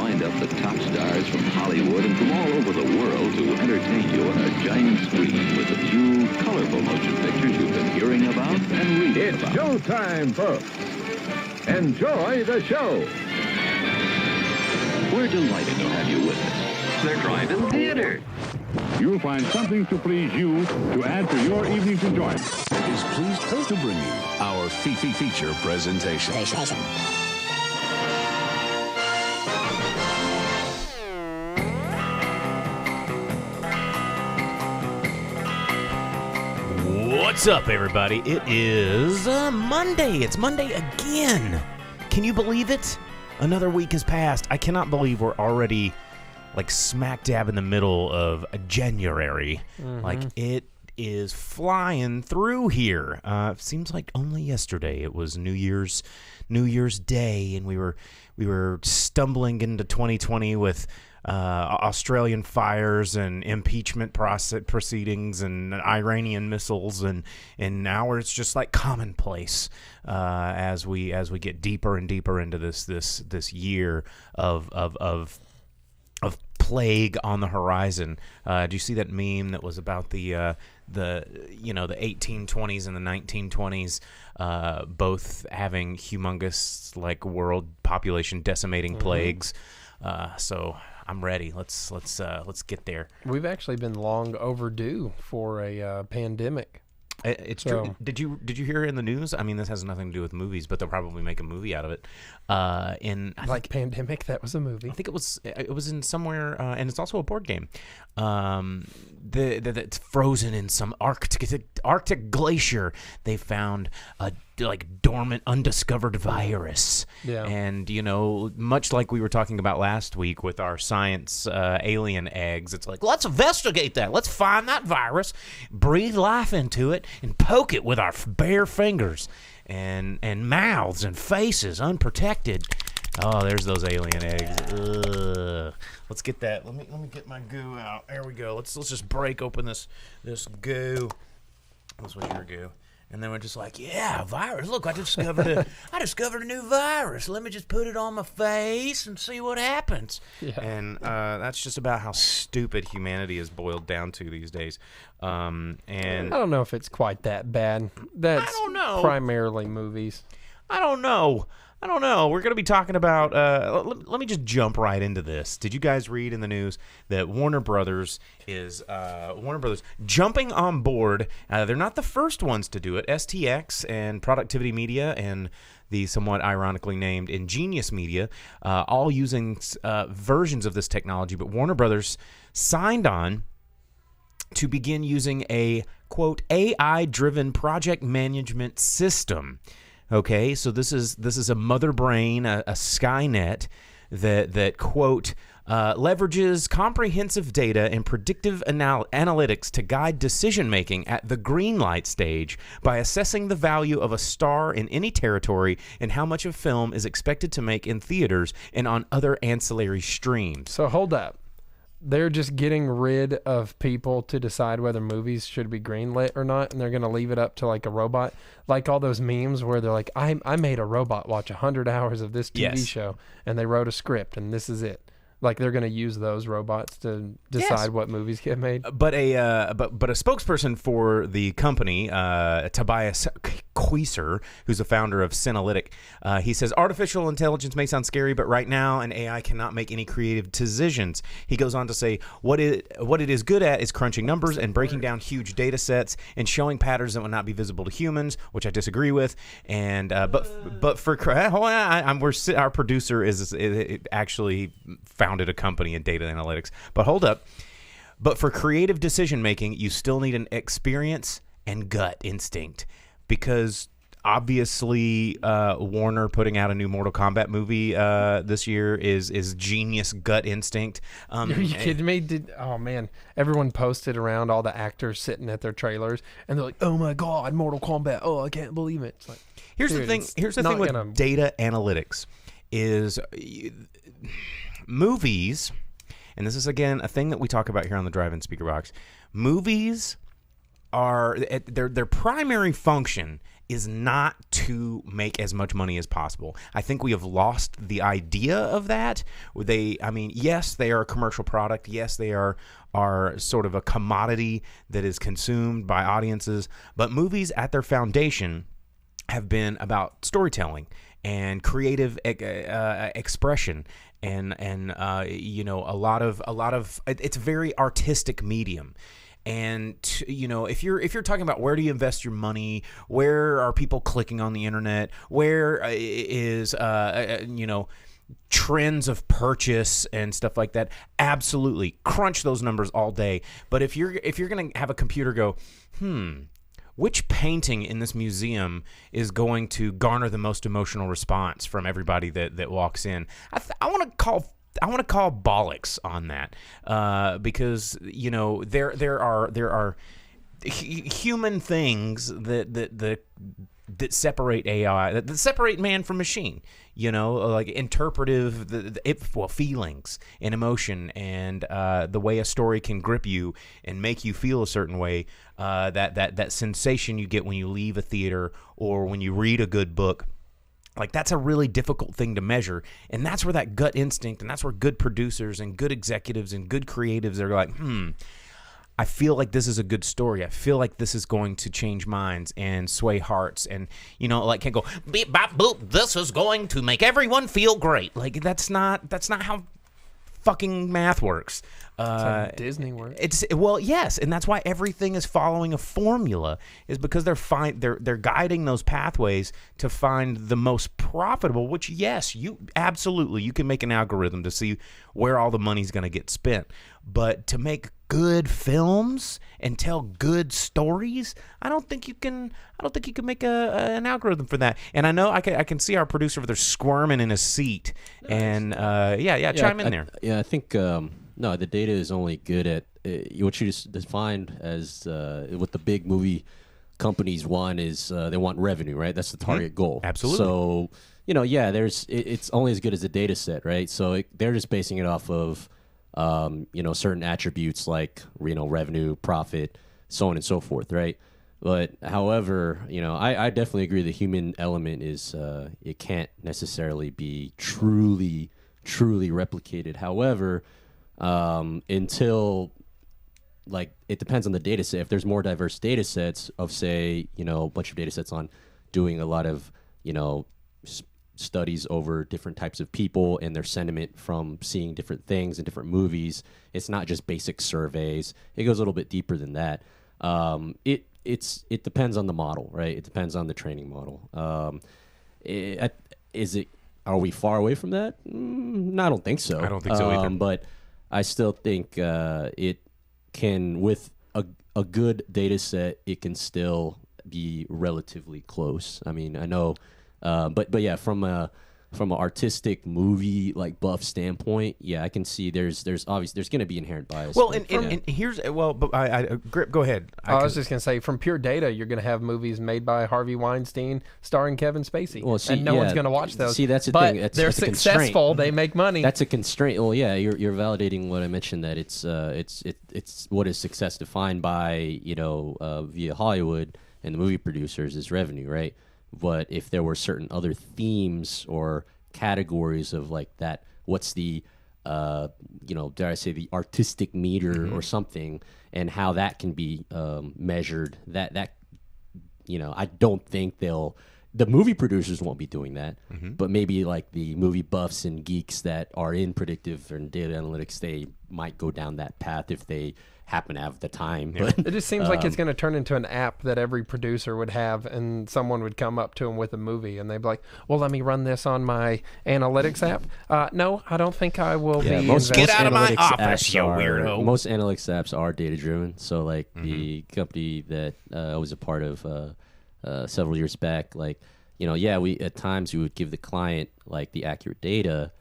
lined up the top stars from Hollywood and from all over the world to entertain you on a giant screen with the few colorful motion pictures you've been hearing about and reading about. It's showtime, folks. Enjoy the show. We're delighted to have you with us. They're drive-in theater. You'll find something to please you to add to your evening's enjoyment. Is pleased to bring you our feature presentation. What's up, everybody? It is Monday. It's Monday again. Can you believe it? Another week has passed. I cannot believe we're already like smack dab in the middle of January. Like it is flying through here. Seems like only yesterday it was New Year's Day, and we were stumbling into 2020 with Australian fires and impeachment proceedings and Iranian missiles, and now it's just like commonplace as we get deeper and deeper into this year of plague on the horizon. Do you see that meme that was about the 1820s and the 1920s both having humongous like world population decimating plagues? So I'm ready. Let's get there. We've actually been long overdue for a pandemic. It's true. Did you hear in the news? I mean, this has nothing to do with movies, but they'll probably make a movie out of it. Pandemic, that was a movie. I think it was in somewhere, and it's also a board game. That's frozen in some Arctic glacier. They found a dormant, undiscovered virus. Yeah. And much like we were talking about last week with our science alien eggs, it's like, let's investigate that. Let's find that virus, breathe life into it, and poke it with our bare fingers and mouths and faces unprotected. Oh, there's those alien eggs. Ugh. Let's get that. Let me get my goo out. There we go. Let's just break open this goo. This was your goo. And then we're just like, yeah, virus. Look, I discovered a new virus. Let me just put it on my face and see what happens. Yeah. And that's just about how stupid humanity is boiled down to these days. And I don't know if it's quite that bad. I don't know. Primarily movies. I don't know. We're going to be talking about, let me just jump right into this. Did you guys read in the news that Warner Brothers is jumping on board? They're not the first ones to do it. STX and Productivity Media and the somewhat ironically named Ingenious Media, all using versions of this technology. But Warner Brothers signed on to begin using a, quote, AI-driven project management system. Okay, so this is a mother brain, a Skynet that quote leverages comprehensive data and predictive analytics to guide decision making at the green light stage by assessing the value of a star in any territory and how much a film is expected to make in theaters and on other ancillary streams. So hold up. They're just getting rid of people to decide whether movies should be greenlit or not, and they're going to leave it up to like a robot, like all those memes where they're like, I made a robot watch 100 hours of this TV show, and they wrote a script, and this is it. Like they're going to use those robots to decide what movies get made. But a spokesperson for the company, Tobias Queeser, who's a founder of Synalytic, he says artificial intelligence may sound scary, but right now an AI cannot make any creative decisions. He goes on to say what it is good at is crunching numbers and breaking down huge data sets and showing patterns that would not be visible to humans, which I disagree with. And but for our producer is actually founded a company in data analytics. But hold up. But for creative decision making, you still need an experience and gut instinct, because obviously Warner putting out a new Mortal Kombat movie this year is genius gut instinct. Are you kidding me? Oh man, everyone posted around all the actors sitting at their trailers, and they're like, "Oh my god, Mortal Kombat! Oh, I can't believe it." It's like, here's the thing with data analytics is movies, and this is again a thing that we talk about here on the Drive-In Speakerbox. Movies are their primary function is not to make as much money as possible. I think we have lost the idea of that. Yes, they are a commercial product. Yes, they are sort of a commodity that is consumed by audiences. But movies at their foundation have been about storytelling and creative expression, and a lot of it's a very artistic medium. And if you're talking about where do you invest your money, where are people clicking on the internet, where is trends of purchase and stuff like that, absolutely crunch those numbers all day. But if you're gonna have a computer go, which painting in this museum is going to garner the most emotional response from everybody that walks in, I want to call bollocks on that, because there are human things that separate AI, that separate man from machine. Like interpretive, feelings and emotion, and the way a story can grip you and make you feel a certain way. That sensation you get when you leave a theater or when you read a good book. Like, that's a really difficult thing to measure, and that's where that gut instinct, and that's where good producers and good executives and good creatives are like, I feel like this is a good story. I feel like this is going to change minds and sway hearts, and can't go beep bop boop. This is going to make everyone feel great. Like, that's not how fucking math works. Disney works. Yes, and that's why everything is following a formula, is because they're guiding those pathways to find the most profitable. Which, yes, you can make an algorithm to see where all the money's going to get spent, but to make good films and tell good stories, I don't think you can make an algorithm for that. And I know I can see our producer over there squirming in his seat. And chime in there. I think no, the data is only good at what you just defined as what the big movie companies want is they want revenue, right? That's the target goal. Absolutely. So it's only as good as the data set, right? So they're just basing it off of certain attributes like revenue, profit, so on and so forth, right? But however, I definitely agree the human element is it can't necessarily be truly replicated. However, until it depends on the data set. If there's more diverse data sets of, say, a bunch of data sets on doing a lot of studies over different types of people and their sentiment from seeing different things in different movies, it's not just basic surveys. It goes a little bit deeper than that. It depends on the model, right? It depends on the training model. Are we far away from that? I don't think so. I don't think so either. But I still think it can, with a good data set, it can still be relatively close. I mean, I know, but yeah, from an artistic movie buff standpoint, I can see there's obviously there's going to be inherent bias. Well, and here's Grip, go ahead. I was just going to say, from pure data, you're going to have movies made by Harvey Weinstein starring Kevin Spacey, and no one's going to watch those. See, that's the but thing. They're successful. They make money. That's a constraint. Well, yeah, you're validating what I mentioned, that it's what is success defined by via Hollywood and the movie producers is revenue, right? But if there were certain other themes or categories of that, what's the, dare I say, the artistic meter or something, and how that can be measured, that I don't think the movie producers won't be doing that, but maybe the movie buffs and geeks that are in predictive and data analytics, they might go down that path if they happen to have the time. Yeah. But it just seems like it's going to turn into an app that every producer would have, and someone would come up to them with a movie, and they'd be like, well, let me run this on my analytics app. No, I don't think I will be. Get out of my office, you are, weirdo. Most analytics apps are data-driven. So, the company that I was a part of several years back, we at times we would give the client the accurate data,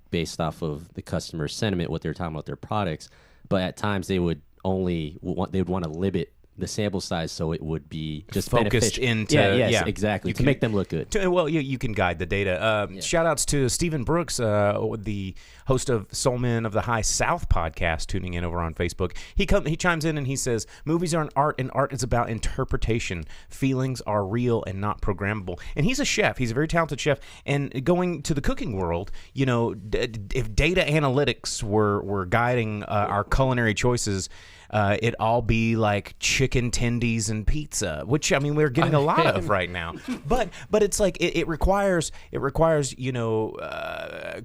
based off of the customer sentiment, what they're talking about their products. But at times they would want to limit the sample size so it would be just focused beneficial. into Exactly, to make them look good. You can guide the data. Shout outs to Stephen Brooks, the host of Soul Men of the High South podcast, tuning in over on Facebook. He chimes in and he says, movies are an art, and art is about interpretation. Feelings are real and not programmable. And he's a chef. He's a very talented chef. And going to the cooking world, if data analytics were guiding our culinary choices, it'd all be like chicken tendies and pizza, which we're getting a lot of right now. But it's like it requires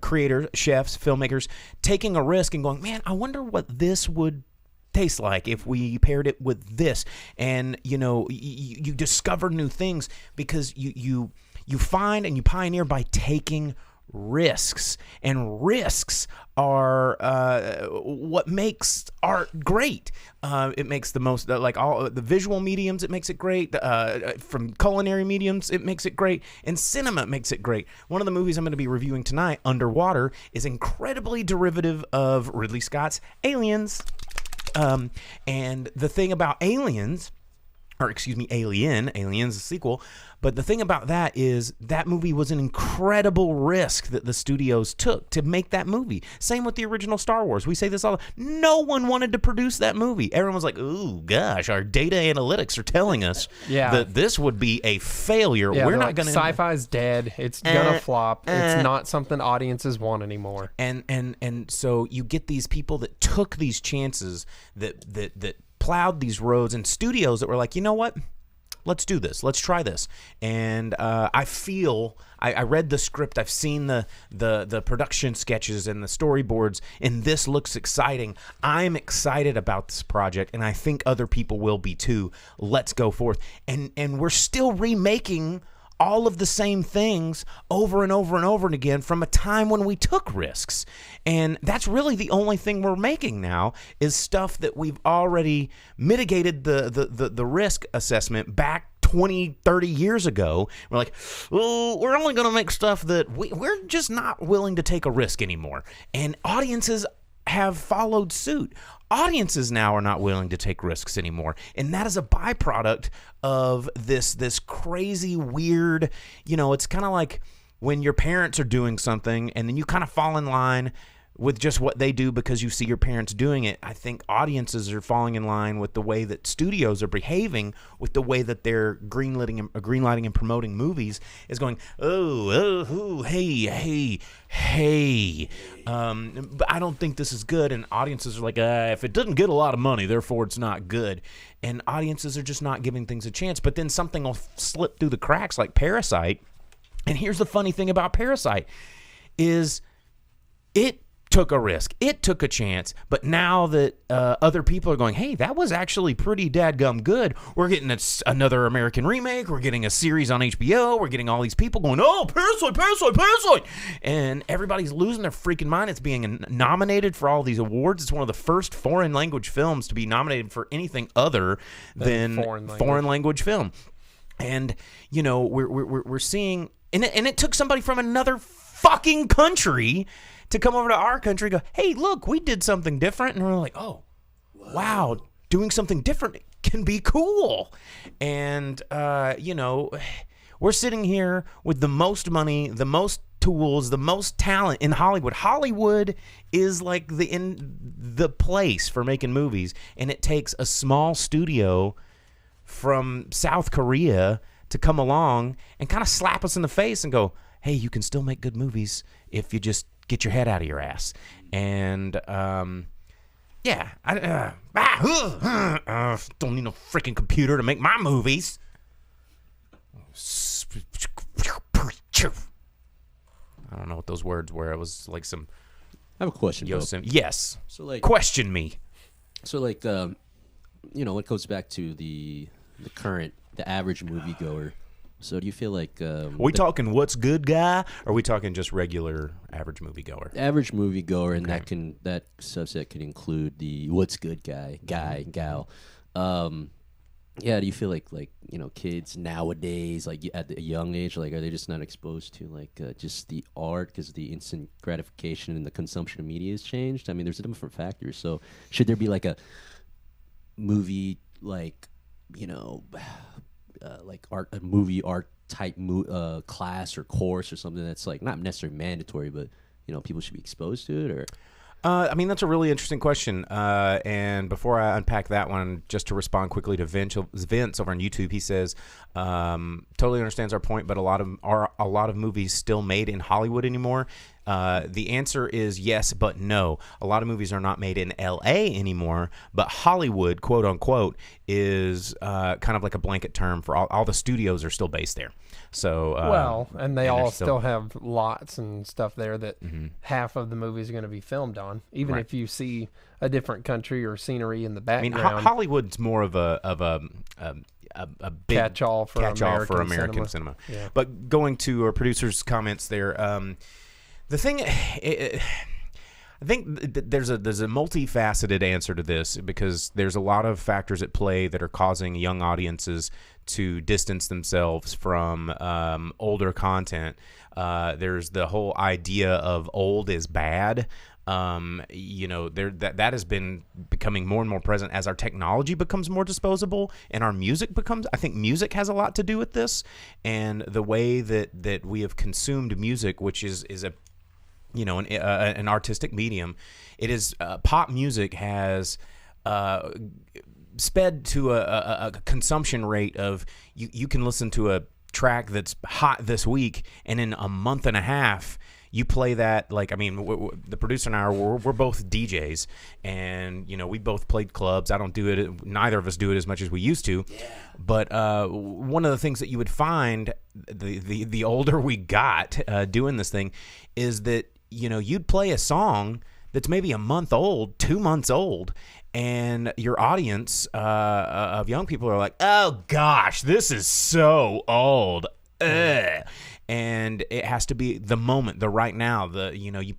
creators, chefs, filmmakers taking a risk and going, man, I wonder what this would taste like if we paired it with this. And you discover new things because you find and you pioneer by taking risks, and risks are what makes art great. It makes the most, like all the visual mediums, it makes it great. From culinary mediums, it makes it great, and cinema makes it great. One of the movies I'm going to be reviewing tonight, Underwater, is incredibly derivative of Ridley Scott's Aliens. And the thing about Aliens, Aliens, a sequel. But the thing about that is that movie was an incredible risk that the studios took to make that movie. Same with the original Star Wars. We say this all. No one wanted to produce that movie. Everyone was like, "Ooh, gosh, our data analytics are telling us that this would be a failure. Yeah, we're not like, going to." Sci-fi's dead. It's gonna flop. It's not something audiences want anymore. And so you get these people that took these chances, that plowed these roads, and studios that were like, you know what? Let's do this. Let's try this. And I read the script. I've seen the production sketches and the storyboards, and this looks exciting. I'm excited about this project, and I think other people will be too. Let's go forth. And we're still remaking all of the same things over and over and over again from a time when we took risks. And that's really the only thing we're making now is stuff that we've already mitigated the risk assessment back 20, 30 years ago. We're like, well, we're only going to make stuff that we're just not willing to take a risk anymore. And audiences have followed suit. Audiences now are not willing to take risks anymore, and that is a byproduct of this crazy, weird, it's kind of like when your parents are doing something and then you kind of fall in line with just what they do because you see your parents doing it. I think audiences are falling in line with the way that studios are behaving, with the way that they're greenlighting and promoting movies, is going, hey. But I don't think this is good. And audiences are like, if it doesn't get a lot of money, therefore it's not good. And audiences are just not giving things a chance. But then something will slip through the cracks like Parasite. And here's the funny thing about Parasite is it took a risk. It took a chance. But now that other people are going, hey, that was actually pretty dadgum good. We're getting another American remake. We're getting a series on HBO. We're getting all these people going, oh, Parasite. And everybody's losing their freaking mind. It's being nominated for all these awards. It's one of the first foreign language films to be nominated for anything other than foreign language film. And, we're seeing, and it took somebody from another fucking country to come over to our country and go, hey, look, we did something different. And we're like, oh, wow, doing something different can be cool. And, we're sitting here with the most money, the most tools, the most talent in Hollywood. Hollywood is like the place for making movies. And it takes a small studio from South Korea to come along and kind of slap us in the face and go, hey, you can still make good movies if you just get your head out of your ass. And, don't need no freaking computer to make my movies. I don't know what those words were. It was like some... I have a question, Bill. Yes. So, question me. So, it goes back to the average moviegoer. So do you feel like... are we talking what's good guy, or are we talking just regular average moviegoer? Average moviegoer, and that subset can include the what's good guy, gal. Do you feel like kids nowadays, like at a young age, like are they just not exposed to just the art because the instant gratification and the consumption of media has changed? I mean, there's different factors. So should there be like a movie like a movie art type class or course or something that's like not necessarily mandatory, but people should be exposed to it? Or I mean, that's a really interesting question. And before I unpack that one, just to respond quickly to Vince over on YouTube, he says, totally understands our point, but a lot of movies still made in Hollywood anymore? The answer is yes, but no. A lot of movies are not made in L.A. anymore, but Hollywood, quote unquote, is kind of like a blanket term for all the studios are still based there. So and they all still have lots and stuff there that half of the movies are going to be filmed on, even Right. if you see a different country or scenery in the background. I mean, Hollywood's more of a big catch-all for American cinema. Yeah. But going to our producer's comments there, the thing, I think there's a multifaceted answer to this, because there's a lot of factors at play that are causing young audiences to distance themselves from older content. There's the whole idea of old is bad. That has been becoming more and more present as our technology becomes more disposable and our music becomes. I think music has a lot to do with this, and the way that we have consumed music, which is an artistic medium. It is pop music has sped to a consumption rate of you can listen to a track that's hot this week, and in a month and a half you play that. Like, I mean, the producer and I we're both DJs, and we both played clubs. I don't do it. Neither of us do it as much as we used to. Yeah. But one of the things that you would find the older we got doing this thing is that you'd play a song that's maybe a month old, 2 months old, and your audience of young people are like, oh gosh, this is so old. Ugh. And it has to be the moment, the right now. You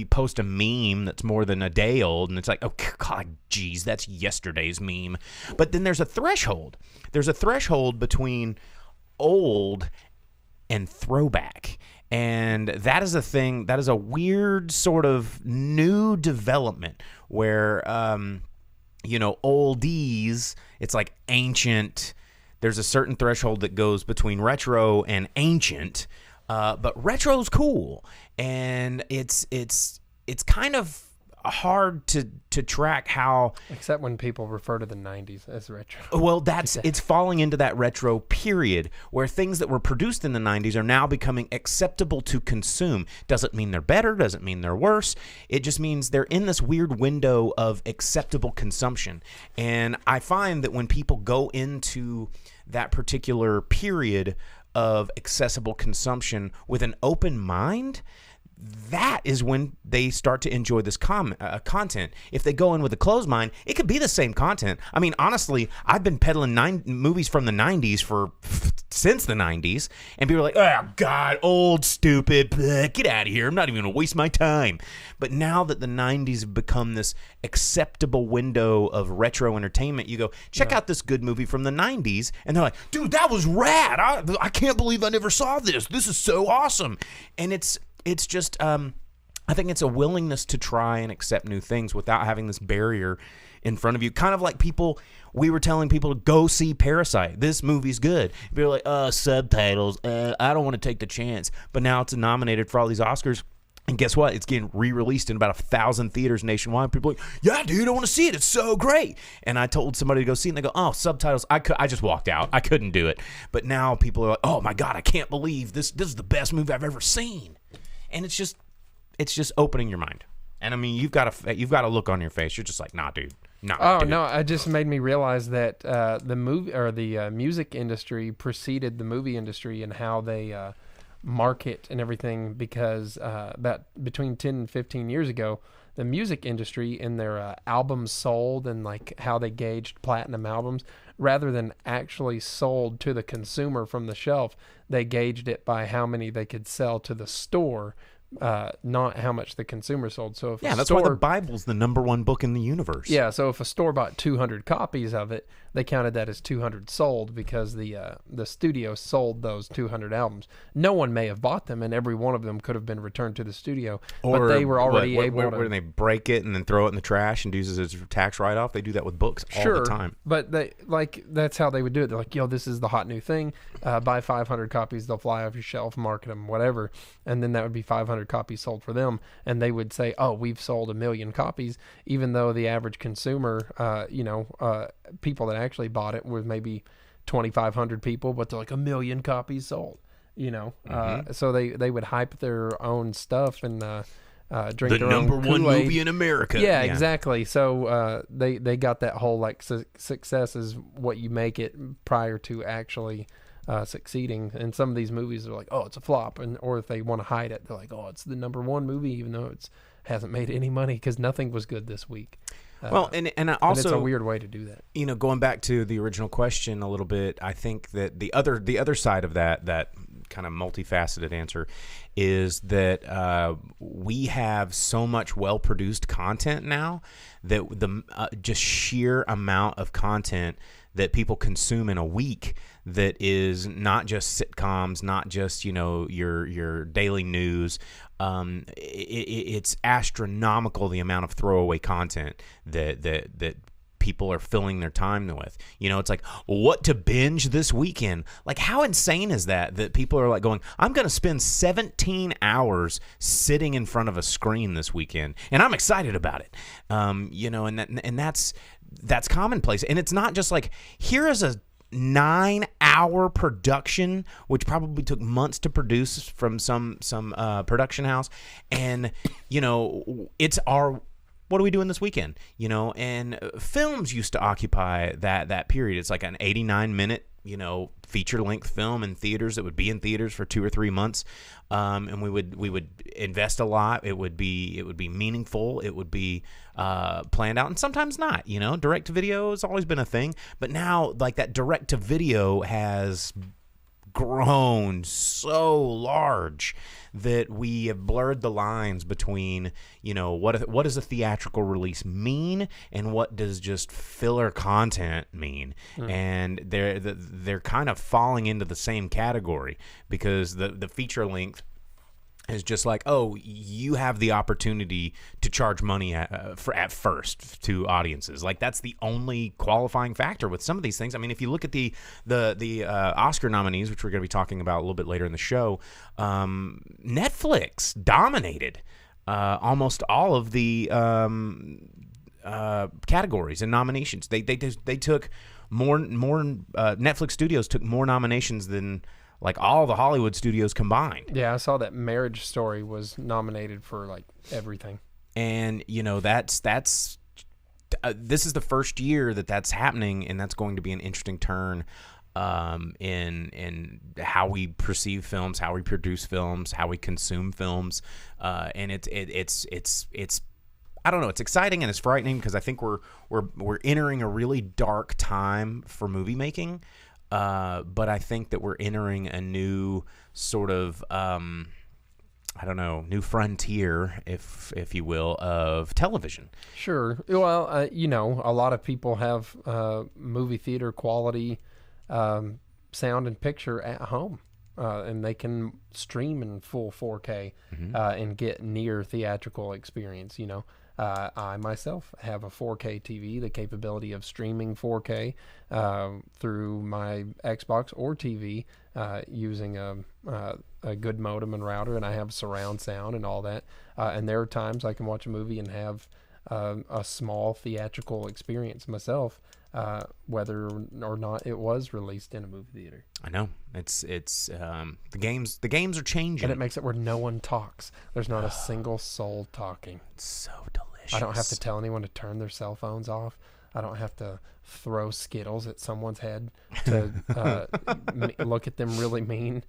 post a meme that's more than a day old, and it's like, oh God, geez, that's yesterday's meme. But then there's a threshold. There's a threshold between old and throwback. And that is a thing, that is a weird sort of new development where, oldies, it's like ancient. There's a certain threshold that goes between retro and ancient, but retro's cool. And it's kind of hard to track how, except when people refer to the 90s as retro. Well, it's falling into that retro period where things that were produced in the 90s are now becoming acceptable to consume. Doesn't mean they're better, doesn't mean they're worse. It just means they're in this weird window of acceptable consumption. And I find that when people go into that particular period of accessible consumption with an open mind, that is when they start to enjoy this content. If they go in with a closed mind, it could be the same content. I mean, honestly, I've been peddling movies from the 90s since the 90s, and people are like, oh, God, old, stupid, get out of here. I'm not even going to waste my time. But now that the 90s have become this acceptable window of retro entertainment, you go, check out this good movie from the 90s, and they're like, dude, that was rad. I can't believe I never saw this. This is so awesome. And it's just, I think it's a willingness to try and accept new things without having this barrier in front of you. Kind of like we were telling people to go see Parasite. This movie's good. People are like, subtitles. I don't want to take the chance. But now it's nominated for all these Oscars. And guess what? It's getting re-released in about 1,000 theaters nationwide. People are like, yeah, dude, I want to see it. It's so great. And I told somebody to go see it, and they go, oh, subtitles. I just walked out. I couldn't do it. But now people are like, oh, my God, I can't believe this is the best movie I've ever seen. And it's just opening your mind. And I mean, you've got a look on your face. You're just like, nah, dude. Nah. Oh, dude. no, it just made me realize that the movie or the music industry preceded the movie industry in how they market and everything, because about between 10 and 15 years ago, the music industry in their albums sold and like how they gauged platinum albums, rather than actually sold to the consumer from the shelf, they gauged it by how many they could sell to the store not how much the consumer sold. So if Yeah, a that's store, why the Bible's the #1 book in the universe. yeah, so if a store bought 200 copies of it, they counted that as 200 sold because the studio sold those 200 albums. No one may have bought them, and every one of them could have been returned to the studio, but they were already able to. Where they break it and then throw it in the trash and use it as a tax write-off. They do that with books all Sure, the time. but that's how they would do it. They're like, yo, this is the hot new thing. Buy 500 copies, they'll fly off your shelf, market them, whatever, and then that would be 500 copies sold for them, and they would say, oh, we've sold 1 million copies, even though the average consumer, people that actually bought it was maybe 2,500 people, but they're like 1 million copies sold. So they would hype their own stuff and drink The their own #1 Kool-Aid. movie in America. Yeah, exactly. So they got that whole like success is what you make it prior to actually succeeding. And some of these movies are like, oh, it's a flop, or if they want to hide it, they're like, oh, it's the #1 movie, even though it's hasn't made any money because nothing was good this week. Well, and I And also it's a weird way to do that. Going back to the original question a little bit, I think that the other side of that kind of multifaceted answer is that we have so much well-produced content now that the just sheer amount of content that people consume in a week that is not just sitcoms, not just your daily news. It's astronomical the amount of throwaway content that people are filling their time with. It's like, what to binge this weekend? Like, how insane is that people are like going, I'm going to spend 17 hours sitting in front of a screen this weekend, and I'm excited about it. And that's commonplace. And it's not just like, here is a 9-hour production, which probably took months to produce from some production house, and it's our, what are we doing this weekend? And films used to occupy that period. It's like an 89-minute, feature-length film in theaters that would be in theaters for 2 or 3 months, and we would invest a lot. It would be meaningful. It would be planned out, and sometimes not. Direct to video has always been a thing, but now like that direct to video has grown so large that we have blurred the lines between what does a theatrical release mean and what does just filler content mean. And they're kind of falling into the same category because the feature length is just like, oh, you have the opportunity to charge money at first to audiences. Like, that's the only qualifying factor with some of these things. I mean, if you look at the Oscar nominees, which we're going to be talking about a little bit later in the show, Netflix dominated almost all of the categories and nominations. They took more Netflix studios took more nominations than like all the Hollywood studios combined. Yeah, I saw that Marriage Story was nominated for like everything. And that's this is the first year that's happening, and that's going to be an interesting turn in how we perceive films, how we produce films, how we consume films, and it's I don't know. It's exciting and it's frightening because I think we're entering a really dark time for movie making. But I think that we're entering a new sort of, new frontier, if you will, of television. Sure. Well, a lot of people have movie theater quality sound and picture at home. And they can stream in full 4K and get near theatrical experience, I myself have a 4K TV, the capability of streaming 4K through my Xbox or TV using a good modem and router, and I have surround sound and all that. And there are times I can watch a movie and have a small theatrical experience myself, whether or not it was released in a movie theater. I know it's the games are changing, and it makes it where no one talks. There's not a single soul talking. It's so delicious. I don't have to tell anyone to turn their cell phones off. I don't have to throw Skittles at someone's head to look at them really mean.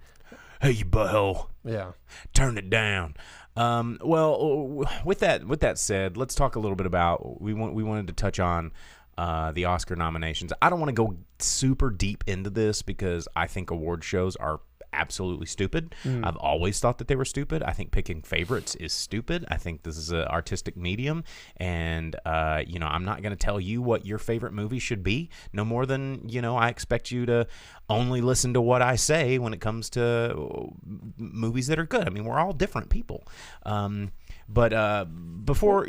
Hey, you butthole. Yeah. Turn it down. Well, with that said, let's talk a little bit about we wanted to touch on the Oscar nominations. I don't want to go super deep into this because I think award shows are absolutely stupid. I've always thought that they were stupid. I think picking favorites is stupid. I think this is an artistic medium, and I'm not going to tell you what your favorite movie should be, no more than I expect you to only listen to what I say when it comes to movies that are good. I mean, we're all different people. But before.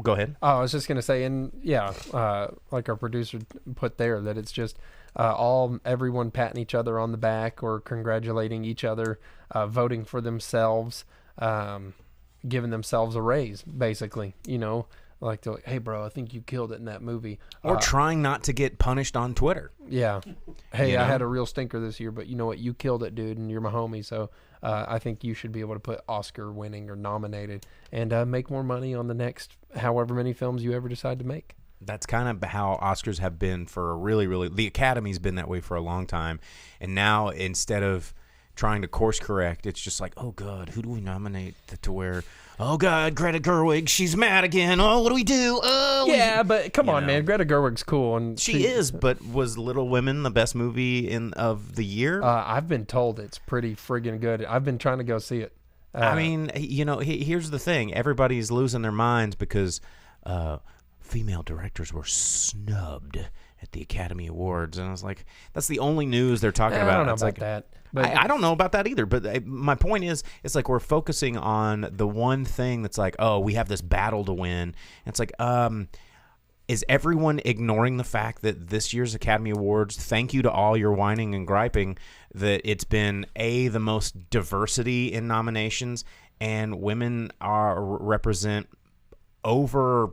Go ahead. Oh, I was just going to say, and like our producer put there, that it's just everyone patting each other on the back or congratulating each other, voting for themselves, giving themselves a raise, basically. Like they're like, hey, bro, I think you killed it in that movie. Or trying not to get punished on Twitter. Yeah. Hey, I had a real stinker this year, but you know what? You killed it, dude, and you're my homie, so I think you should be able to put Oscar winning or nominated and make more money on the next however many films you ever decide to make. That's kind of how Oscars have been for the Academy's been that way for a long time. And now instead of trying to course correct, it's just like, oh, God, who do we nominate to where, oh, God, Greta Gerwig, she's mad again. Oh, what do we do? Yeah, but come on, man. Greta Gerwig's cool. And she is, but was Little Women the best movie of the year? I've been told it's pretty friggin' good. I've been trying to go see it. I mean, here's the thing. Everybody's losing their minds because female directors were snubbed at the Academy Awards. And I was like, that's the only news they're talking about. I don't know it's about like, that. But I don't know about that either. But my point is, it's like we're focusing on the one thing that's like, oh, we have this battle to win. And it's like, is everyone ignoring the fact that this year's Academy Awards, thank you to all your whining and griping, that it's been the most diversity in nominations, and women represent over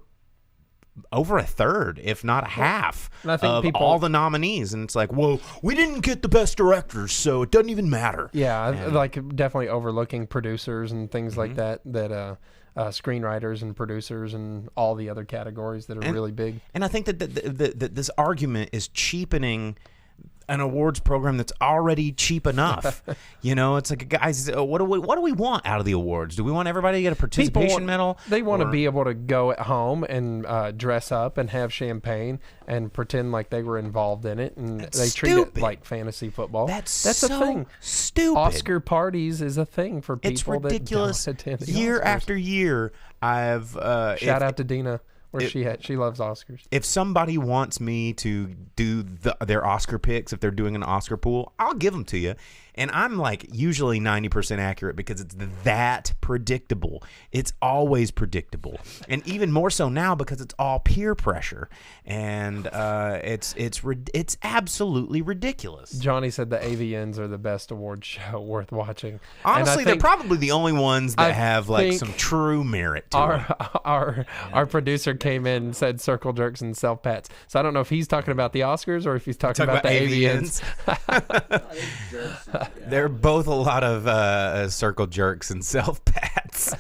a third, if not a half, of all the nominees. And it's like, whoa, we didn't get the best directors, so it doesn't even matter. Yeah, like definitely overlooking producers and things like that screenwriters and producers and all the other categories that are really big. And I think that this argument is cheapening an awards program that's already cheap enough. It's like, guys, what do we want out of the awards? Do we want everybody to get a participation medal? They want to be able to go at home and dress up and have champagne and pretend like they were involved in it, and they treat it like fantasy football. That's so a thing. Stupid. Oscar parties is a thing for people. It's ridiculous. That don't attend the year Oscars. After year, I've shout out to Dina. She loves Oscars. If somebody wants me to do their Oscar picks, if they're doing an Oscar pool, I'll give them to you. And I'm like usually 90% accurate because it's that predictable. It's always predictable. And even more so now because it's all peer pressure. And it's absolutely ridiculous. Johnny said the AVNs are the best award show worth watching. Honestly, they're probably the only ones that have like some true merit to them. Our producer came in and said circle jerks and self pats. So I don't know if he's talking about the Oscars or if he's talking about the AVNs. They're both a lot of circle jerks and self pats.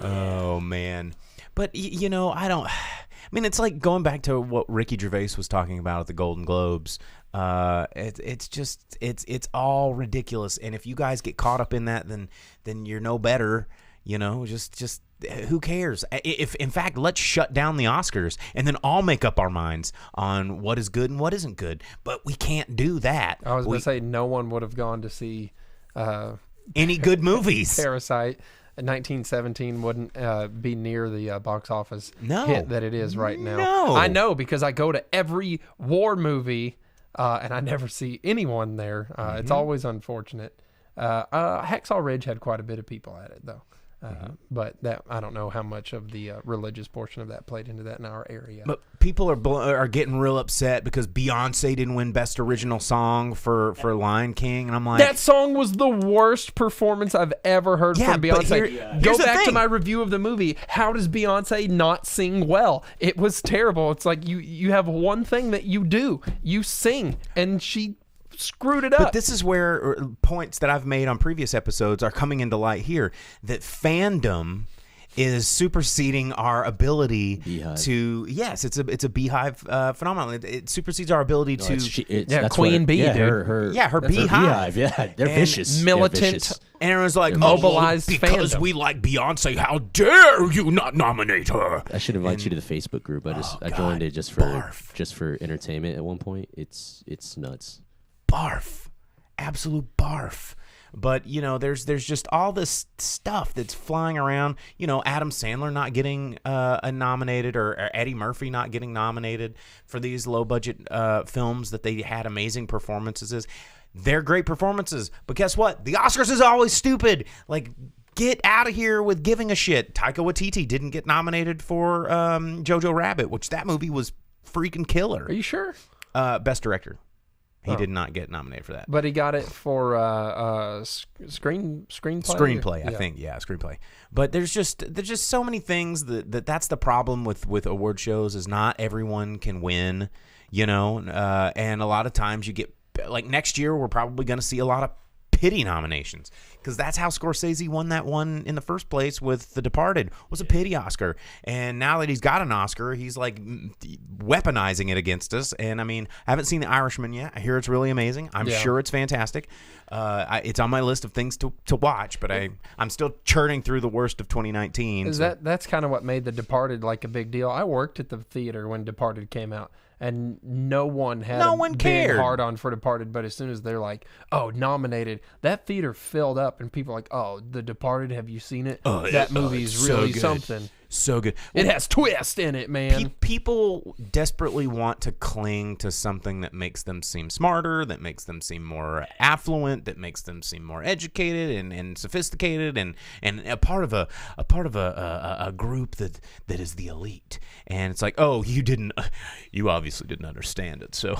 Oh man, but it's like going back to what Ricky Gervais was talking about at the Golden Globes. It's all ridiculous, and if you guys get caught up in that, then you're no better. Just who cares? If in fact, let's shut down the Oscars and then all make up our minds on what is good and what isn't good. But we can't do that. I was going to say no one would have gone to see any good movies. Parasite. 1917 wouldn't be near the box office hit that it is right now. No. I know because I go to every war movie and I never see anyone there. It's always unfortunate. Hacksaw Ridge had quite a bit of people at it though. But that I don't know how much of the religious portion of that played into that in our area. But people are getting real upset because Beyonce didn't win Best Original Song for Lion King, and I'm like, that song was the worst performance I've ever heard from Beyonce. Go back to my review of the movie. How does Beyonce not sing well? It was terrible. It's like you have one thing that you do. You sing, and she screwed it up. But this is where points that I've made on previous episodes are coming into light here, that fandom is superseding our ability to it's a beehive phenomenon. It supersedes our ability to Queen Bee, dude. Her beehive. Yeah, they're vicious. Militant. They're vicious. And everyone's like, mobilized because fandom. we like Beyonce, how dare you not nominate her? I should invite you to the Facebook group. I joined it just for entertainment at one point. It's nuts. Barf. Absolute barf. But there's just all this stuff that's flying around. Adam Sandler not getting nominated, or Eddie Murphy not getting nominated for these low budget films that they had amazing performances. They're great performances, but guess what? The Oscars is always stupid. Like, get out of here with giving a shit. Taika Waititi didn't get nominated for Jojo Rabbit, which that movie was freaking killer. Are you sure? Best director. He did not get nominated for that. But he got it for screenplay. Screenplay, I think. Yeah, screenplay. But there's just so many things that's the problem with award shows, is not everyone can win, and a lot of times you get, like, next year we're probably going to see a lot of pity nominations, because that's how Scorsese won that one in the first place with The Departed, was a pity Oscar. And now that he's got an Oscar, he's like weaponizing it against us. And I mean, I haven't seen The Irishman yet. I hear it's really amazing. I'm sure it's fantastic. It's on my list of things to watch, but I'm still churning through the worst of 2019. That's kind of what made The Departed like a big deal. I worked at the theater when Departed came out, and no one cared hard on for Departed. But as soon as they're like, "Oh, nominated," that theater filled up, and people are like, "Oh, The Departed, have you seen it? That movie's really something." So good. It has twist in it, man. People desperately want to cling to something that makes them seem smarter, that makes them seem more affluent, that makes them seem more educated and sophisticated, and a part of a group that is the elite. And it's like, oh, you obviously didn't understand it. So,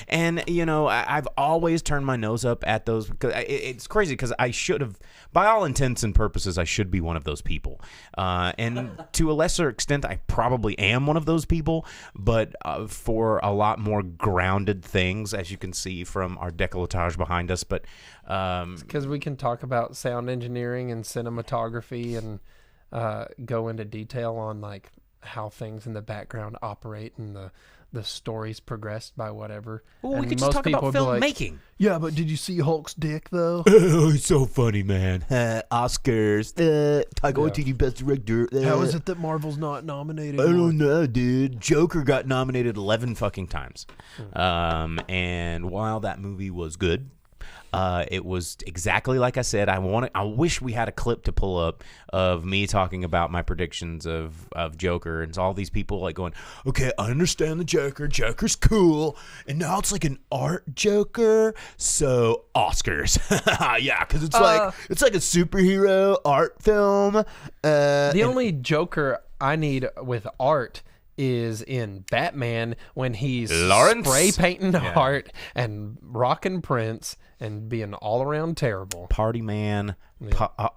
and I've always turned my nose up at those, because it's crazy, because I should have, by all intents and purposes, I should be one of those people. And to a lesser extent, I probably am one of those people, but for a lot more grounded things, as you can see from our décolletage behind us. But because we can talk about sound engineering and cinematography and go into detail on like how things in the background operate and the stories progressed by whatever. Well, we could just talk about filmmaking. Like, yeah, but did you see Hulk's dick though? Oh, it's so funny, man. Oscars. Taika Waititi, best director. How is it that Marvel's not nominated? I don't know, dude. Joker got nominated 11 fucking times. And while that movie was good, it was exactly like I said. I wish we had a clip to pull up of me talking about my predictions of Joker, and all these people like going, okay, I understand the Joker. Joker's cool, and now it's like an art Joker, so Oscars. Yeah, because it's like a superhero art film. The only Joker I need with art is in Batman, when he's spray painting art and rocking Prince and being all around terrible. Party man,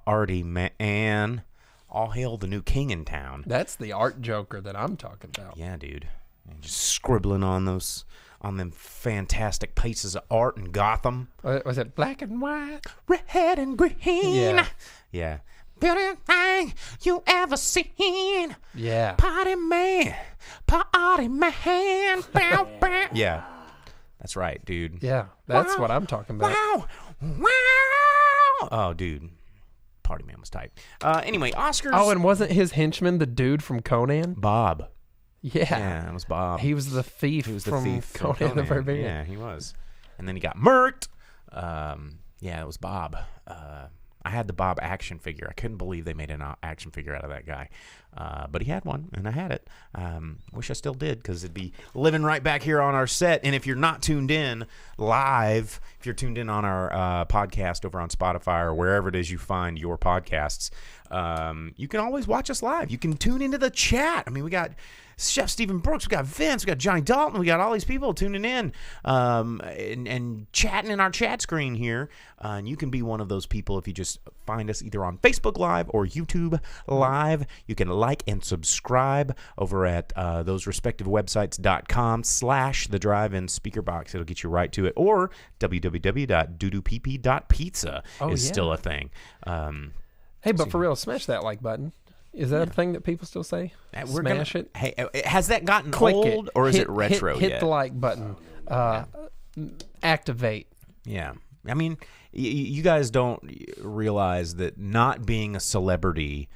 arty man. All hail the new king in town. That's the art Joker that I'm talking about. Yeah, dude. And just scribbling on them fantastic pieces of art in Gotham. Was it black and white? Red and green. Yeah. Beauty thing you ever seen. Yeah. Party man. Bow, bow. Yeah. That's right, dude. Yeah. That's what I'm talking about. Wow. Oh, dude. Party man was tight. Anyway, Oscars. Oh, and wasn't his henchman the dude from Conan? Bob. Yeah. It was Bob. He was the thief from Conan the Barbarian. Yeah, he was. And then he got murked. It was Bob. I had the Bob action figure. I couldn't believe they made an action figure out of that guy. But he had one, and I had it. Wish I still did, because it'd be living right back here on our set. And if you're not tuned in live, if you're tuned in on our podcast over on Spotify or wherever it is you find your podcasts, you can always watch us live. You can tune into the chat. I mean, we got Chef Stephen Brooks, we got Vince, we got Johnny Dalton, we got all these people tuning in and chatting in our chat screen here. And you can be one of those people if you just find us either on Facebook Live or YouTube Live. You can like and subscribe over at those respective websites.com/The Drive-In Speakerbox. It'll get you right to it. Or www.doodoopp.pizza is still a thing. Hey, but for real, smash that like button. Is that a thing that people still say? Smash it. Hey, has that gotten Click old, it. or is it retro hit yet? Hit the like button. Activate. Yeah. I mean, you guys don't realize that not being a celebrity,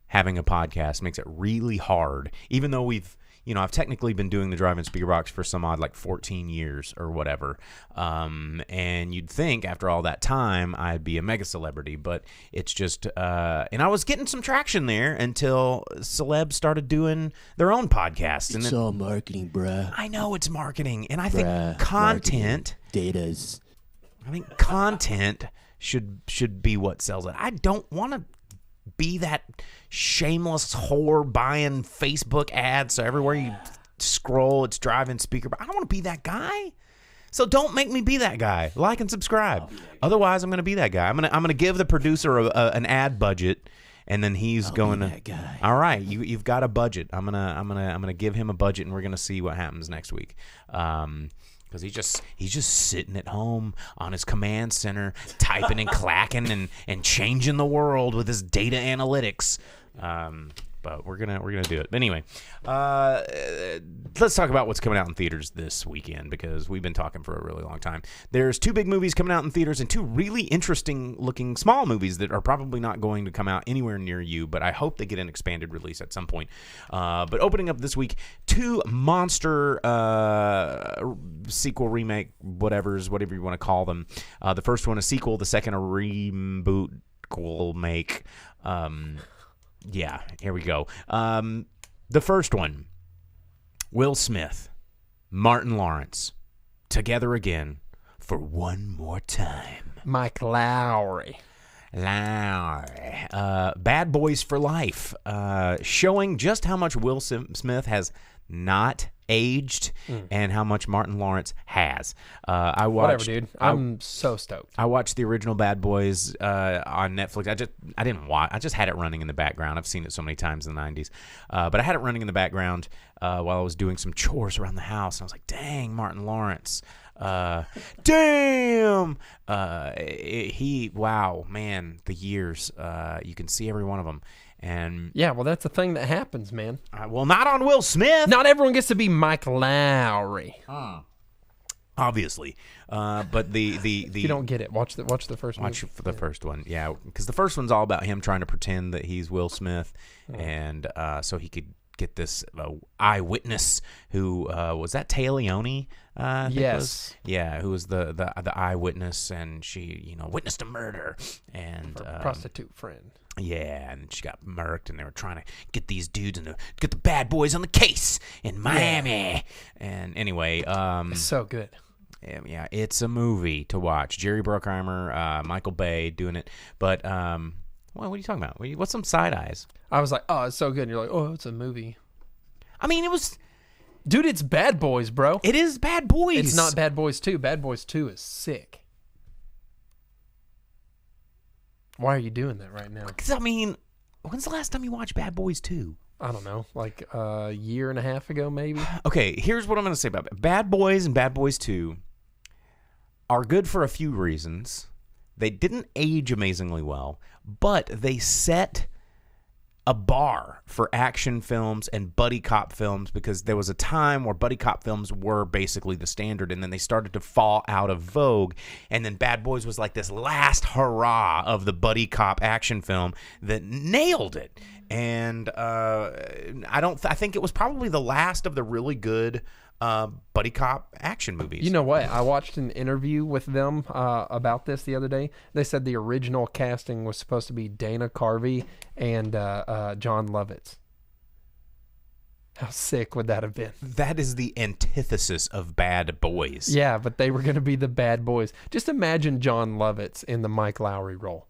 having a podcast makes it really hard. Even though we've I've technically been doing the Drive-In Speakerbox for some odd like 14 years or whatever. And you'd think after all that time I'd be a mega celebrity, but it's just and I was getting some traction there until celebs started doing their own podcasts. It's all marketing, bruh. I know it's marketing, and I think Bruh, content, Datas. I think content should be what sells it. I don't want to be that shameless whore buying Facebook ads, so everywhere you scroll, it's Drive-In Speaker. But I don't want to be that guy. So don't make me be that guy. Like and subscribe. Otherwise, I'm going to be that guy. I'm going to give the producer an ad budget, and then he's going to. That guy. All right, you've got a budget. I'm gonna give him a budget, and we're gonna see what happens next week. Because he's just sitting at home on his command center, typing and clacking and changing the world with his data analytics. But we're gonna do it. But anyway, let's talk about what's coming out in theaters this weekend, because we've been talking for a really long time. There's 2 big movies coming out in theaters and 2 really interesting looking small movies that are probably not going to come out anywhere near you, but I hope they get an expanded release at some point. But opening up this week, 2 monster sequel, remake, whatever you want to call them. The first one a sequel, the second a reboot, cool make. Yeah, here we go. The first one, Will Smith, Martin Lawrence, together again for one more time. Mike Lowry. Bad Boys for Life, showing just how much Will Smith has not aged and how much Martin Lawrence has. Whatever, dude. I'm so stoked. I watched the original Bad Boys on Netflix. I didn't watch. I just had it running in the background. I've seen it so many times in the 90s. But I had it running in the background while I was doing some chores around the house. And I was like, dang, Martin Lawrence. Damn. Wow, man, the years. You can see every one of them. And yeah, well, that's the thing that happens, man. Well, not on Will Smith. Not everyone gets to be Mike Lowry. Obviously, but the if you don't get it, watch the first one. Watch the first one, yeah, because the first one's all about him trying to pretend that he's Will Smith, and so he could get this eyewitness who was that Taya Leone? Yes. Yeah, who was the eyewitness, and she witnessed a murder and prostitute friend. Yeah, and she got murked, and they were trying to get these dudes and get the bad boys on the case in Miami. Yeah. And anyway, it's so good. Yeah, it's a movie to watch. Jerry Bruckheimer, Michael Bay doing it. But what are you talking about? What's some side eyes? I was like, oh, it's so good. And you're like, oh, it's a movie. I mean, it was... Dude, it's Bad Boys, bro. It is Bad Boys. It's not Bad Boys 2. Bad Boys 2 is sick. Why are you doing that right now? Because, I mean, when's the last time you watched Bad Boys 2? I don't know, like a year and a half ago, maybe. Okay, here's what I'm going to say about it. Bad Boys and Bad Boys 2 are good for a few reasons. They didn't age amazingly well, but they set a bar for action films and buddy cop films, because there was a time where buddy cop films were basically the standard, and then they started to fall out of vogue, and then Bad Boys was like this last hurrah of the buddy cop action film that nailed it. And I think it was probably the last of the really good buddy cop action movies. You know what? I watched an interview with them about this the other day. They said the original casting was supposed to be Dana Carvey and John Lovitz. How sick would that have been? That is the antithesis of Bad Boys. Yeah, but they were going to be the bad boys. Just imagine John Lovitz in the Mike Lowry role.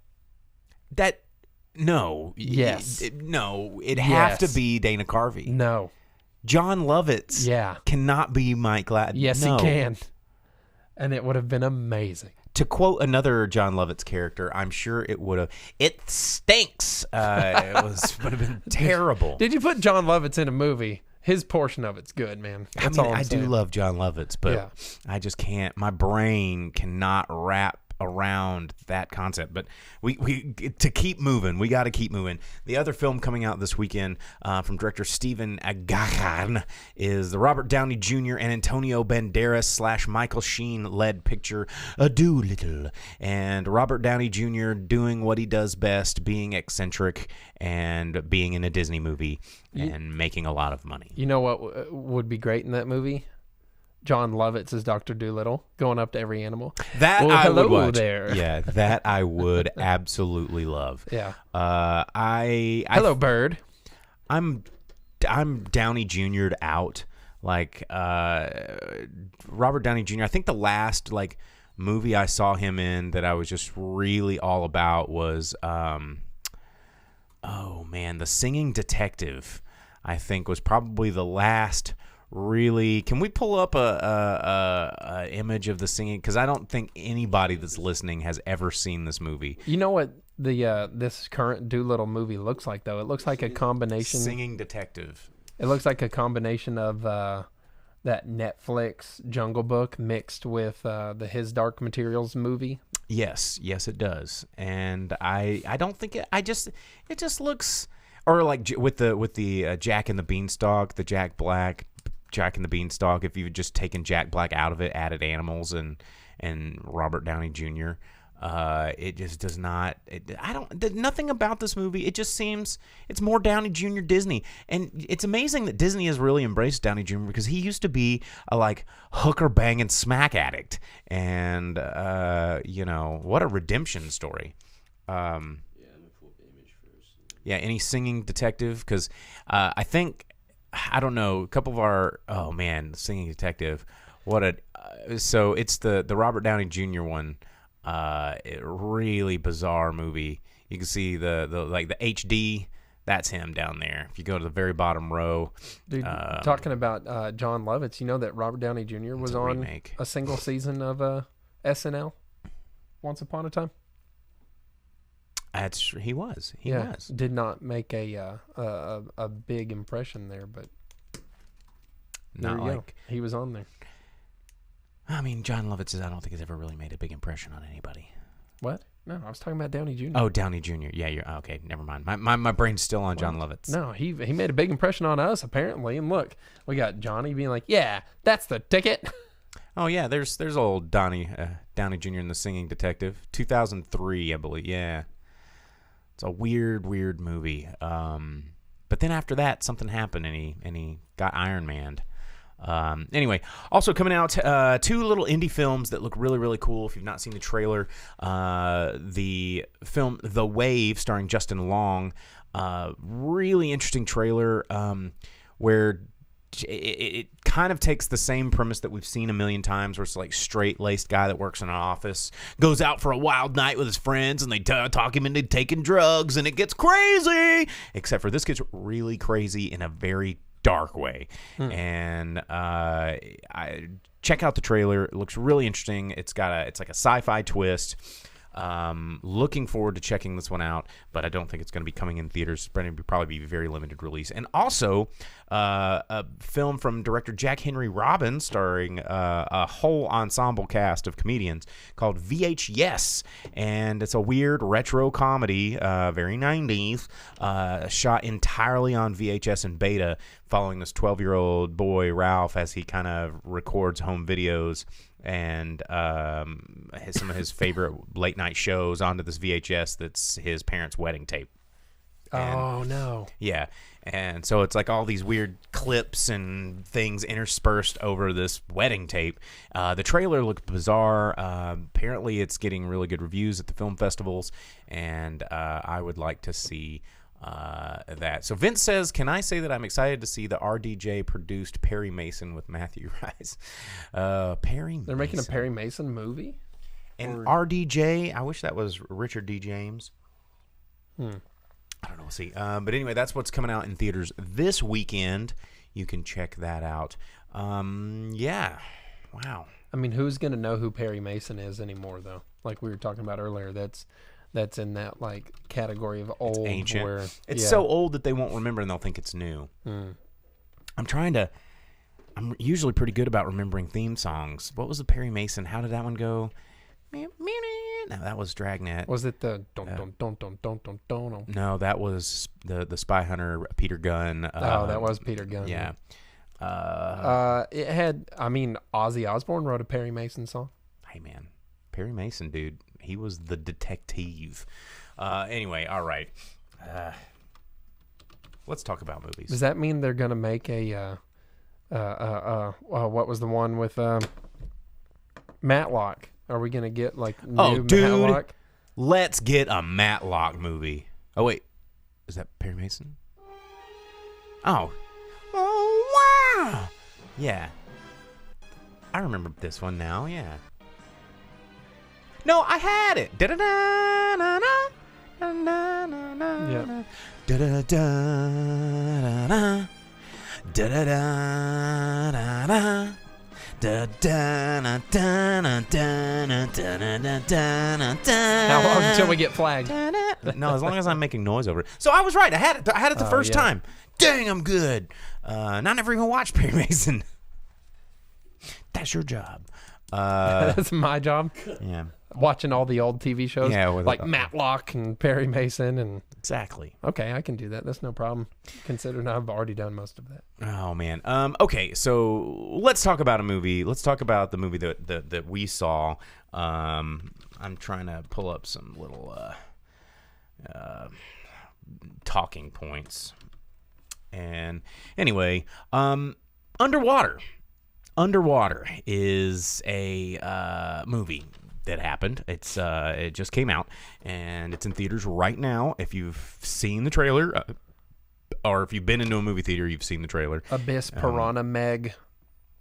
No. Yes. It'd have to be Dana Carvey. No. John Lovitz cannot be Mike Lowry. Yes, he can. And it would have been amazing. To quote another John Lovitz character, I'm sure it would have. It stinks. Would have been terrible. Did you put John Lovitz in a movie? His portion of it's good, man. That's all I'm saying. I do love John Lovitz, but I just can't. My brain cannot wrap around that concept. But we to keep moving, we got to keep moving. The other film coming out this weekend from director Steven Agahan is the Robert Downey Jr. and Antonio Banderas / Michael Sheen led picture A Doolittle. And Robert Downey Jr. doing what he does best, being eccentric and being in a Disney movie and making a lot of money. You know what would be great in that movie? John Lovitz as Dr. Dolittle, going up to every animal. That well, I hello would watch. there. Yeah, that I would absolutely love. Yeah. Hello, bird. I'm Downey Jr.'d out. Like Robert Downey Jr. I think the last movie I saw him in that I was just really all about was The Singing Detective. I think was probably the last. Really, can we pull up a image of The Singing? Because I don't think anybody that's listening has ever seen this movie. You know what this current Doolittle movie looks like, though? It looks like a combination. Singing Detective. It looks like a combination of that Netflix Jungle Book mixed with the His Dark Materials movie. Yes, it does. And I don't think it just looks, or like with the Jack and the Beanstalk, the Jack and the Beanstalk, if you've just taken Jack Black out of it, added animals and Robert Downey Jr., it just does not. Nothing about this movie. It just seems it's more Downey Jr. Disney, and it's amazing that Disney has really embraced Downey Jr. because he used to be a hooker banging smack addict, and what a redemption story. Any Singing Detective, because I think. I don't know. A couple of our Singing Detective. So it's the Robert Downey Jr. one. Really bizarre movie. You can see the HD. That's him down there. If you go to the very bottom row. Dude, talking about John Lovitz, you know that Robert Downey Jr. was on a single season of SNL Once Upon a Time. He was. Did not make a big impression there, but he was on there. I mean, John Lovitz I don't think has ever really made a big impression on anybody. What? No, I was talking about Downey Jr. Oh, Downey Jr. Yeah, you're okay. Never mind. My brain's still on John Lovitz. No, he made a big impression on us apparently. And look, we got Johnny being like, "Yeah, that's the ticket." Oh yeah, there's old Downey Jr. in The Singing Detective, 2003, I believe. Yeah. It's a weird movie. But then after that, something happened, and he got Iron Man'd. Anyway, also coming out, two little indie films that look really, really cool. If you've not seen the trailer, the film The Wave, starring Justin Long, really interesting trailer, where it kind of takes the same premise that we've seen a million times, where it's like straight-laced guy that works in an office, goes out for a wild night with his friends, and they talk him into taking drugs, and it gets crazy. Except for this gets really crazy in a very dark way. And I check out the trailer. It looks really interesting. It's like a sci-fi twist. Looking forward to checking this one out, but I don't think it's going to be coming in theaters. It's going to probably be a very limited release. And also, a film from director Jack Henry Robbins, starring a whole ensemble cast of comedians, called VHS. And it's a weird retro comedy, very 90s, shot entirely on VHS and beta, following this 12-year-old boy, Ralph, as he kind of records home videos and some of his favorite late night shows onto this VHS that's his parents' wedding tape. Oh no. Yeah. And so it's like all these weird clips and things interspersed over this wedding tape. The trailer looked bizarre. Apparently it's getting really good reviews at the film festivals, and I would like to see that. So Vince says, can I say that I'm excited to see the RDJ produced Perry Mason with Matthew Rice? Perry Mason. They're making a Perry Mason movie? And RDJ, I wish that was Richard D. James. I don't know. We'll see. But anyway, that's what's coming out in theaters this weekend. You can check that out. Yeah. Wow. I mean, who's going to know who Perry Mason is anymore, though? Like we were talking about earlier, that's in that like category of old. It's ancient. Where, it's so old that they won't remember and they'll think it's new. I'm usually pretty good about remembering theme songs. What was the Perry Mason? How did that one go? No, that was Dragnet. Was it the don't? No, that was the spy hunter Peter Gunn. Oh, that was Peter Gunn. Yeah. It had. I mean, Ozzy Osbourne wrote a Perry Mason song. Hey man, Perry Mason, dude, he was the detective. Anyway, all right. Let's talk about movies. Does that mean they're gonna make a what was the one with Matlock? Are we gonna get like new Matlock? Let's get a Matlock movie. Oh wait, is that Perry Mason? Oh wow, yeah. I remember this one now. Yeah. No, I had it. Da da da da da da da. Yeah. Da da da da da da da da da. Da, da, da, da, da, da, da, da, da. How long until we get flagged? No, as long as I'm making noise over it. So I was right. I had it the first time. Dang, I'm good. Not never even watched Perry Mason. That's your job. That's my job. Yeah. Watching all the old TV shows, like with Matlock and Perry Mason, and exactly. Okay, I can do that. That's no problem. Considering I've already done most of that. Oh man. Okay, so let's talk about a movie. Let's talk about the movie that we saw. I'm trying to pull up some little talking points. And anyway, Underwater. Underwater is a movie that happened. It just came out, and it's in theaters right now. If you've seen the trailer, or if you've been into a movie theater, you've seen the trailer. Abyss, Piranha, Meg.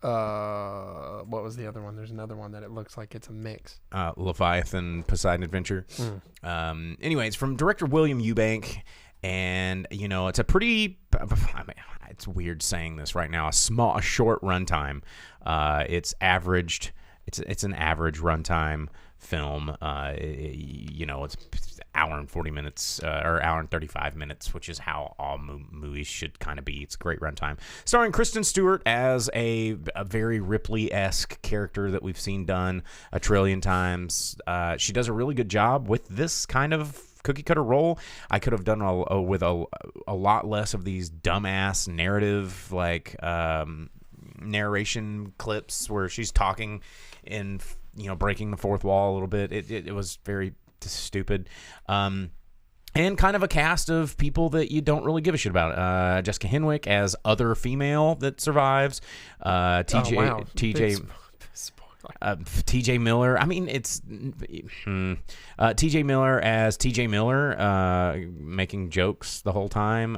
What was the other one? There's another one that it looks like it's a mix. Leviathan, Poseidon Adventure. Anyway, it's from director William Eubank, and it's a pretty. I mean, it's weird saying this right now. A short runtime. It's averaged. It's an average runtime film. It's hour and 40 minutes or hour and 35 minutes, which is how all movies should kind of be. It's a great runtime. Starring Kristen Stewart as a very Ripley-esque character that we've seen done a trillion times. She does a really good job with this kind of cookie cutter role. I could have done with a lot less of these dumbass narrative narration clips where she's talking and breaking the fourth wall a little bit. It was very stupid. And kind of a cast of people that you don't really give a shit about. Jessica Henwick as other female that survives. TJ Miller. I mean, it's TJ Miller as TJ Miller, making jokes the whole time.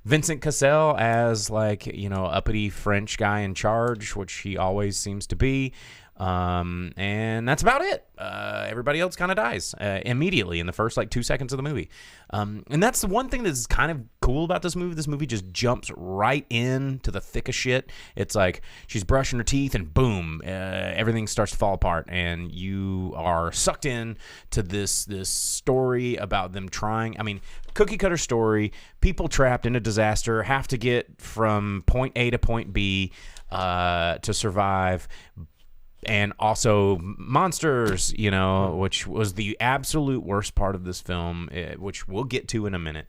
Vincent Cassel as uppity French guy in charge, which he always seems to be. And that's about it. Everybody else kind of dies immediately in the first 2 seconds of the movie. And that's the one thing that's kind of cool about this movie. This movie just jumps right into the thick of shit. It's like she's brushing her teeth and boom, everything starts to fall apart, and you are sucked in to this story about them trying. I mean, cookie cutter story. People trapped in a disaster have to get from point A to point B to survive. And also monsters, which was the absolute worst part of this film, which we'll get to in a minute.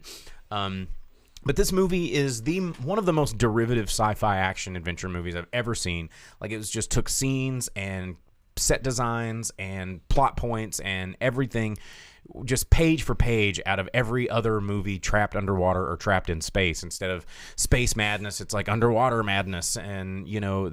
But this movie is one of the most derivative sci-fi action adventure movies I've ever seen. It just took scenes and set designs and plot points and everything, just page for page out of every other movie trapped underwater or trapped in space. Instead of space madness, it's underwater madness, and you're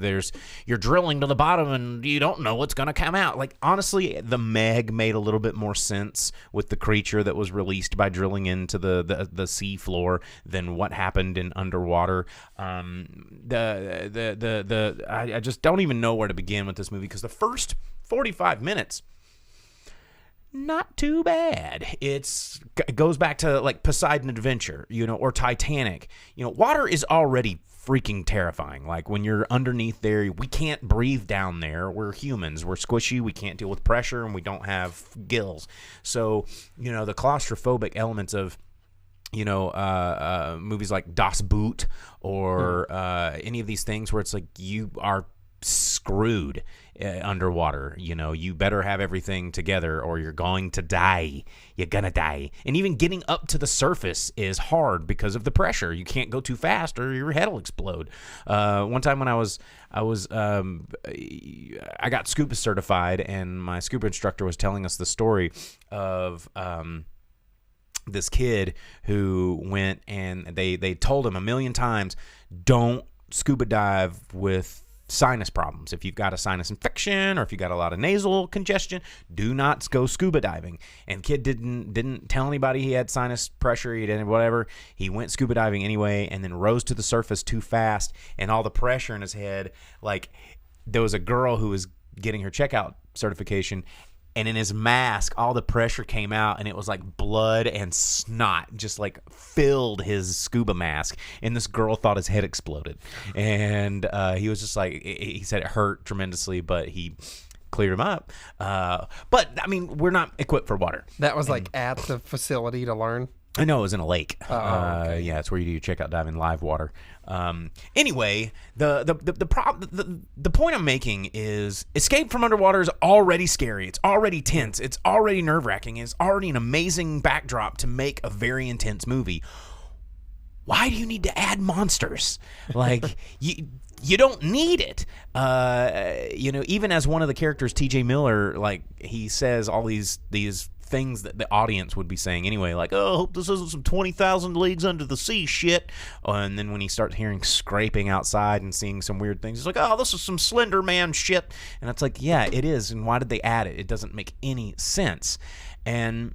drilling to the bottom and you don't know what's going to come out. Honestly, the Meg made a little bit more sense with the creature that was released by drilling into the sea floor than what happened in Underwater. I just don't even know where to begin with this movie, because the first 45 minutes, not too bad. It goes back to Poseidon Adventure, or Titanic. Water is already freaking terrifying. When you're underneath there, we can't breathe down there. We're humans. We're squishy. We can't deal with pressure, and we don't have gills. So, the claustrophobic elements of movies like Das Boot or any of these things where it's you are screwed underwater. You better have everything together or you're going to die. You're gonna die. And even getting up to the surface is hard because of the pressure. You can't go too fast or your head will explode. One time when I got scuba certified, and my scuba instructor was telling us the story of this kid who went, and they told him a million times, don't scuba dive with sinus problems. If you've got a sinus infection or if you got a lot of nasal congestion, do not go scuba diving. And kid didn't tell anybody he had sinus pressure. He didn't whatever. He went scuba diving anyway, and then rose to the surface too fast, and all the pressure in his head. Like, there was a girl who was getting her checkout certification, and in his mask, all the pressure came out, and it was like blood and snot just like filled his scuba mask. And this girl thought his head exploded. And he was just like, he said it hurt tremendously, but he cleared him up. But, I mean, we're not equipped for water. That was like at the facility to learn? I know it was in a lake. Okay. Yeah, it's where you do your checkout dive in live water. Anyway, the point I'm making is escape from underwater is already scary. It's already tense. It's already nerve-wracking. It's already an amazing backdrop to make a very intense movie. Why do you need to add monsters? Like, you don't need it. Even as one of the characters, T.J. Miller, like, he says all these things that the audience would be saying anyway, like, oh, I hope this isn't some 20,000 leagues under the sea shit. And then when he starts hearing scraping outside and seeing some weird things, he's like, oh, this is some Slender Man shit. And it's like, yeah, it is. And why did they add it? It doesn't make any sense. And,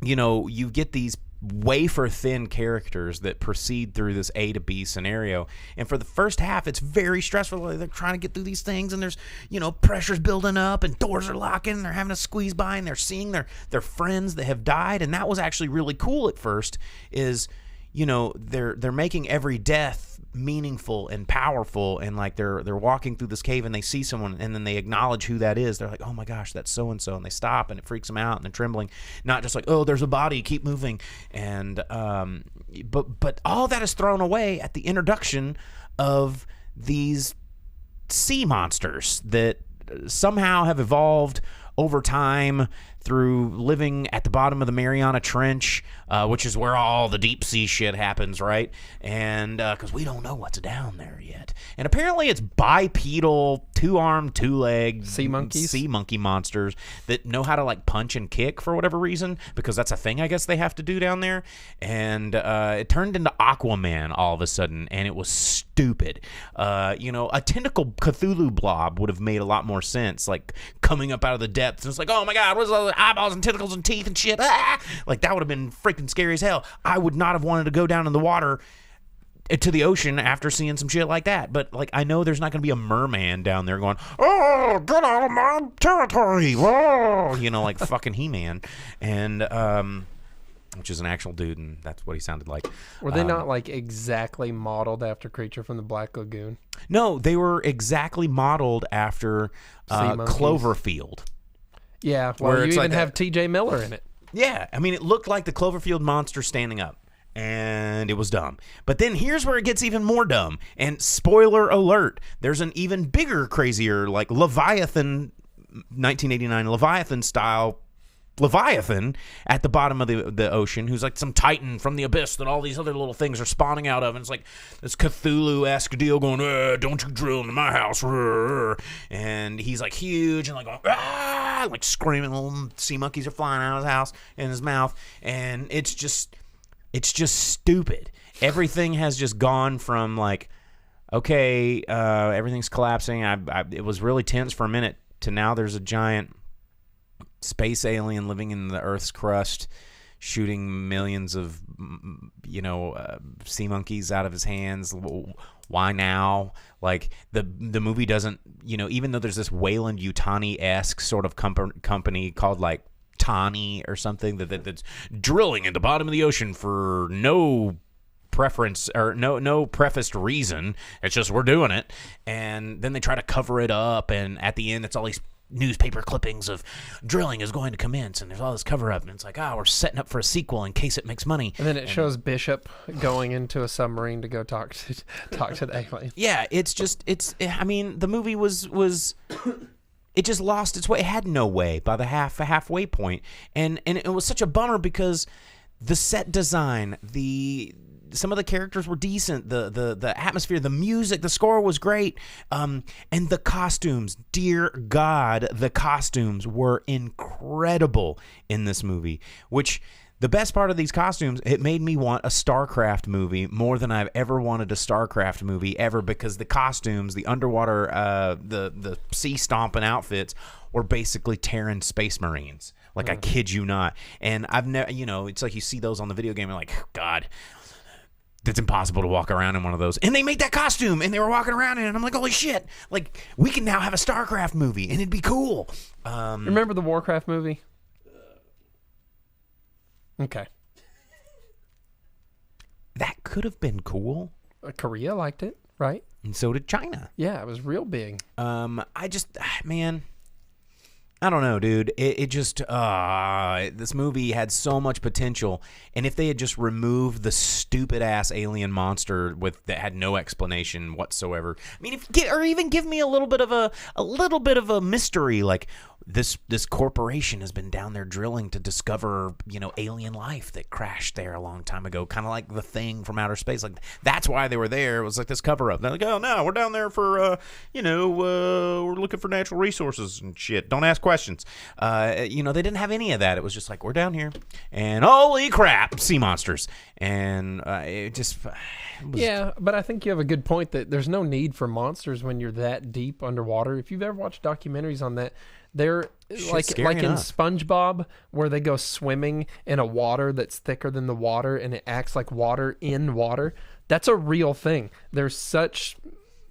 you get these wafer thin characters that proceed through this A to B scenario, and for the first half it's very stressful. They're trying to get through these things, and there's pressure's building up, and doors are locking, and they're having to squeeze by, and they're seeing their friends that have died. And that was actually really cool at first, is they're making every death meaningful and powerful, and like they're walking through this cave and they see someone, and then they acknowledge who that is. They're like, oh my gosh, that's so and so, and they stop, and it freaks them out, and they're trembling, not just like, oh, there's a body, keep moving. And but all that is thrown away at the introduction of these sea monsters that somehow have evolved over time through living at the bottom of the Mariana Trench, which is where all the deep sea shit happens, right? And because we don't know what's down there yet. And apparently it's bipedal, two-armed, two-legged sea monkey monsters that know how to like punch and kick for whatever reason, because that's a thing I guess they have to do down there. And it turned into Aquaman all of a sudden, and it was stupid. A tentacle Cthulhu blob would have made a lot more sense, like coming up out of the depths. And it's like, oh my god, what's all the eyeballs and tentacles and teeth and shit? Ah! Like, that would have been freaking scary as hell. I would not have wanted to go down in the water to the ocean after seeing some shit like that. But like, I know there's not going to be a merman down there going, oh, get out of my territory, whoa, like fucking He-Man. And which is an actual dude, and that's what he sounded like. Were they not like exactly modeled after Creature from the Black Lagoon? No, they were exactly modeled after Cloverfield. Yeah, well, you even have T.J. Miller in it. Yeah, I mean, it looked like the Cloverfield monster standing up, and it was dumb. But then here's where it gets even more dumb. And spoiler alert, there's an even bigger, crazier, like Leviathan, 1989 Leviathan-style Leviathan at the bottom of the ocean, who's like some titan from the abyss that all these other little things are spawning out of. And it's like this Cthulhu-esque deal going, don't you drill into my house. And he's like huge and like going, like screaming. Little sea monkeys are flying out of his house in his mouth. And it's just stupid. Everything has just gone from like, okay, everything's collapsing. It was really tense for a minute, to now there's a giant space alien living in the Earth's crust, shooting millions of sea monkeys out of his hands. Why now? Like, the movie doesn't, even though there's this Wayland Yutani-esque sort of company called like Tani or something that's drilling in the bottom of the ocean for no preference or no prefaced reason. It's just, we're doing it. And then they try to cover it up, and at the end it's all these newspaper clippings of drilling is going to commence, and there's all this cover up, and it's like, we're setting up for a sequel in case it makes money. And then it shows Bishop going into a submarine to go talk to the alien. Yeah, I mean, the movie was it just lost its way. It had no way by the halfway point, and it was such a bummer because the set design, some of the characters were decent, the atmosphere, the music, the score was great, and the costumes, dear God, the costumes were incredible in this movie, which the best part of these costumes, it made me want a StarCraft movie more than I've ever wanted a StarCraft movie ever, because the costumes, the underwater, the sea stomping outfits were basically Terran Space Marines. Like, I kid you not. And I've never, it's like you see those on the video game and like, God, it's impossible to walk around in one of those. And they made that costume and they were walking around in it. And I'm like, holy shit. Like, we can now have a StarCraft movie and it'd be cool. Remember the Warcraft movie? Okay. That could have been cool. Korea liked it, right? And so did China. Yeah, it was real big. Man, I don't know, dude. It just, this movie had so much potential, and if they had just removed the stupid ass alien monster that had no explanation whatsoever, I mean, or even give me a little bit of a mystery, like this corporation has been down there drilling to discover, alien life that crashed there a long time ago, kind of like The Thing from outer space. Like, that's why they were there. It was like this cover up. They're like, oh no, we're down there for, we're looking for natural resources and shit. Don't ask questions. They didn't have any of that. It was just like, we're down here, and holy crap, sea monsters. And Yeah, but I think you have a good point that there's no need for monsters when you're that deep underwater. If you've ever watched documentaries on that, they're like in SpongeBob, where they go swimming in a water that's thicker than the water and it acts like water in water. That's a real thing. There's such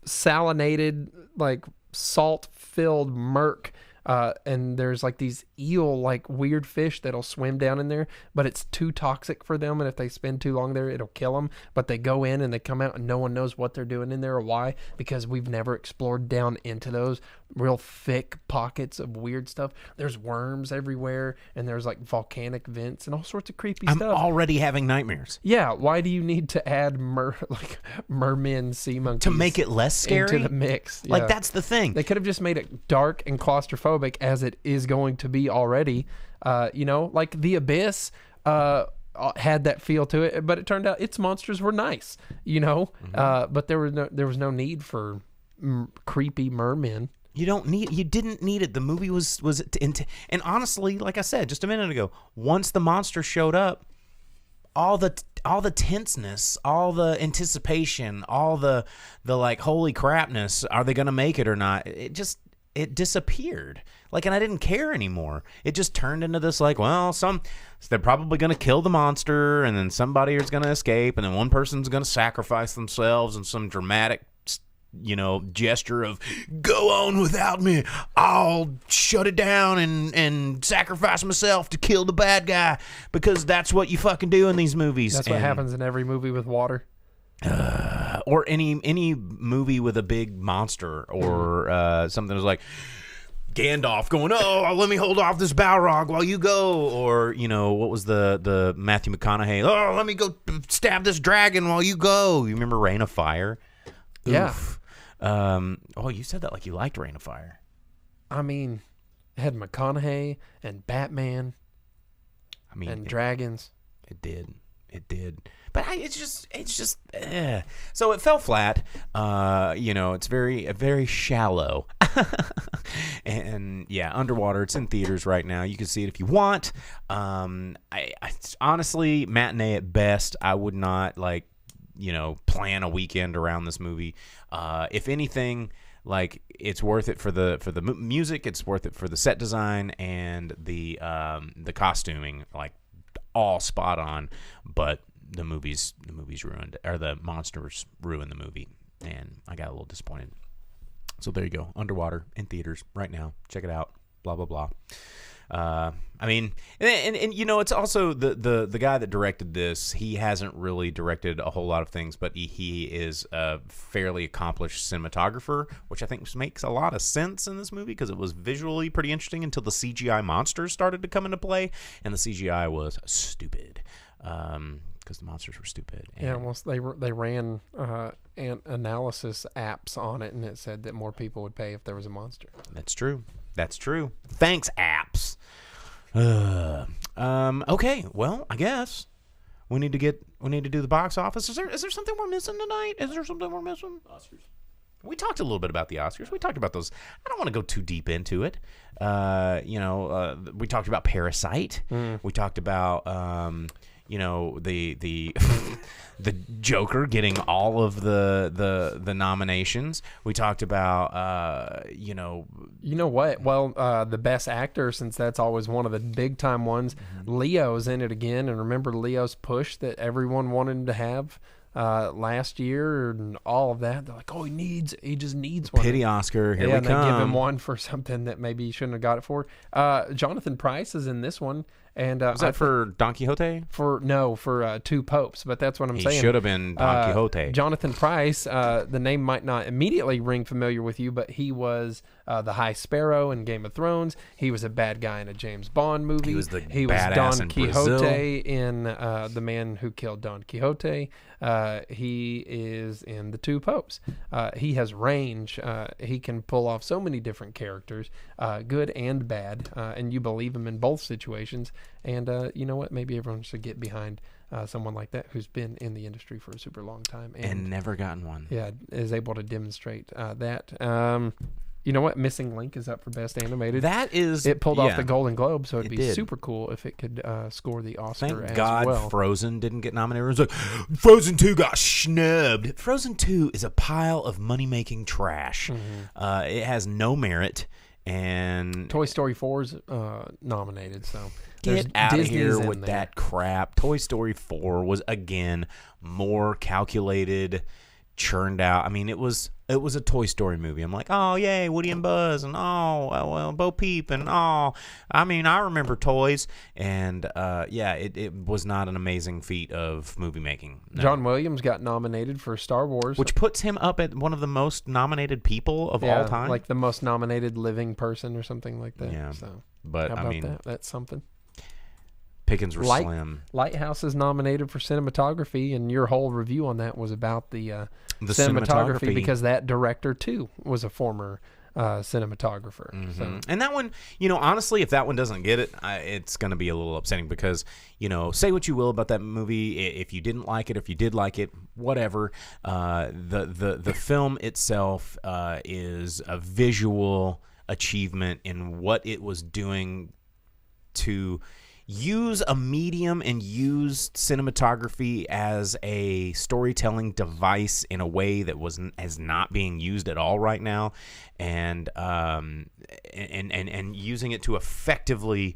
salinated, like salt-filled murk, and there's like these eel, like weird fish that'll swim down in there, but it's too toxic for them, and if they spend too long there, it'll kill them. But they go in and they come out, and no one knows what they're doing in there or why, because we've never explored down into those real thick pockets of weird stuff. There's worms everywhere, and there's like volcanic vents and all sorts of creepy stuff. I'm already having nightmares. Yeah, why do you need to add mermen, sea monkeys to make it less scary into the mix? Like, Yeah. that's the thing. They could have just made it dark and claustrophobic, as it is going to be already. Like The Abyss had that feel to it, but it turned out its monsters were nice. But there was no need for creepy mermen. You didn't need it. The movie was and honestly, like I said just a minute ago, once the monster showed up, all the tenseness, all the anticipation, all the like, holy crapness, are they gonna make it or not? It disappeared. Like, and I didn't care anymore. It just turned into this, like, well, they're probably going to kill the monster, and then somebody is going to escape, and then one person's going to sacrifice themselves in some dramatic, gesture of, go on without me. I'll shut it down and sacrifice myself to kill the bad guy, because that's what you fucking do in these movies. That's what happens in every movie with water. Or any movie with a big monster, or something that's like Gandalf going, oh, let me hold off this Balrog while you go, or what was the Matthew McConaughey, oh, let me go stab this dragon while you go. You remember Reign of Fire? Yeah. Oof. You said that like you liked Reign of Fire. I mean, it had McConaughey and Batman. And dragons. It did. But it's just. So it fell flat. It's very shallow. And yeah, Underwater. It's in theaters right now. You can see it if you want. I honestly, matinee at best. I would not plan a weekend around this movie. If anything, like, it's worth it for the music. It's worth it for the set design and the costuming. Like, all spot on. But the movie's ruined, or the monsters ruined the movie, and I got a little disappointed. So there you go. Underwater in theaters right now. Check it out. Blah blah blah. I mean, and you know, it's also the guy that directed this. He hasn't really directed a whole lot of things, but he is a fairly accomplished cinematographer, which I think makes a lot of sense in this movie because it was visually pretty interesting until the CGI monsters started to come into play, and the CGI was stupid. Because the monsters were stupid. And yeah, well, they ran analysis apps on it, and it said that more people would pay if there was a monster. That's true. That's true. Thanks, apps. Okay. Well, I guess we need to do the box office. Is there something we're missing tonight? Is there something we're missing? Oscars. We talked a little bit about the Oscars. We talked about those. I don't want to go too deep into it. We talked about Parasite. We talked about the the Joker getting all of the nominations. We talked about you know what? Well, the best actor, since that's always one of the big time ones. Leo's in it again, and remember Leo's push that everyone wanted him to have last year and all of that. They're like, oh, he just needs one. Pity Oscar. Here we and come. They give him one for something that maybe he shouldn't have got it for. Jonathan Pryce is in this one. And was that for Don Quixote? For Two Popes, but that's what I'm saying. He should have been Don Quixote. Jonathan Pryce, the name might not immediately ring familiar with you, but he was the High Sparrow in Game of Thrones. He was a bad guy in a James Bond movie. He was Don in Quixote Brazil. in The Man Who Killed Don Quixote. He is in The Two Popes. He has range. He can pull off so many different characters, good and bad, and you believe him in both situations. And you know what? Maybe everyone should get behind someone like that who's been in the industry for a super long time and never gotten one. Yeah, is able to demonstrate that. You know what? Missing Link is up for Best Animated. That is... It pulled off the Golden Globe, so it'd be did. super cool if it could score the Oscar Thank as God well. Frozen didn't get nominated. It was like, Frozen 2 got snubbed. Frozen 2 is a pile of money-making trash. It has no merit, and... Toy Story 4 is nominated, so... Get out of Disney's here in with there. that crap. Toy Story 4 was, again, more calculated, churned out. I mean, it was a Toy Story movie. I'm like, oh, yay, Woody and Buzz, and Bo Peep, and I mean, I remember toys. And, it was not an amazing feat of movie making. No. John Williams got nominated for Star Wars. Which puts him up at one of the most nominated people of all time. Like the most nominated living person or something like that. Yeah. So, but, how about I mean, that? That's something. Pickings were slim. Lighthouse is nominated for cinematography, and your whole review on that was about the cinematography because that director too was a former cinematographer. So. And that one, honestly, if that one doesn't get it, it's going to be a little upsetting because, say what you will about that movie. If you didn't like it, if you did like it, whatever. The film itself is a visual achievement in what it was doing to use a medium and use cinematography as a storytelling device in a way that is not being used at all right now, and using it to effectively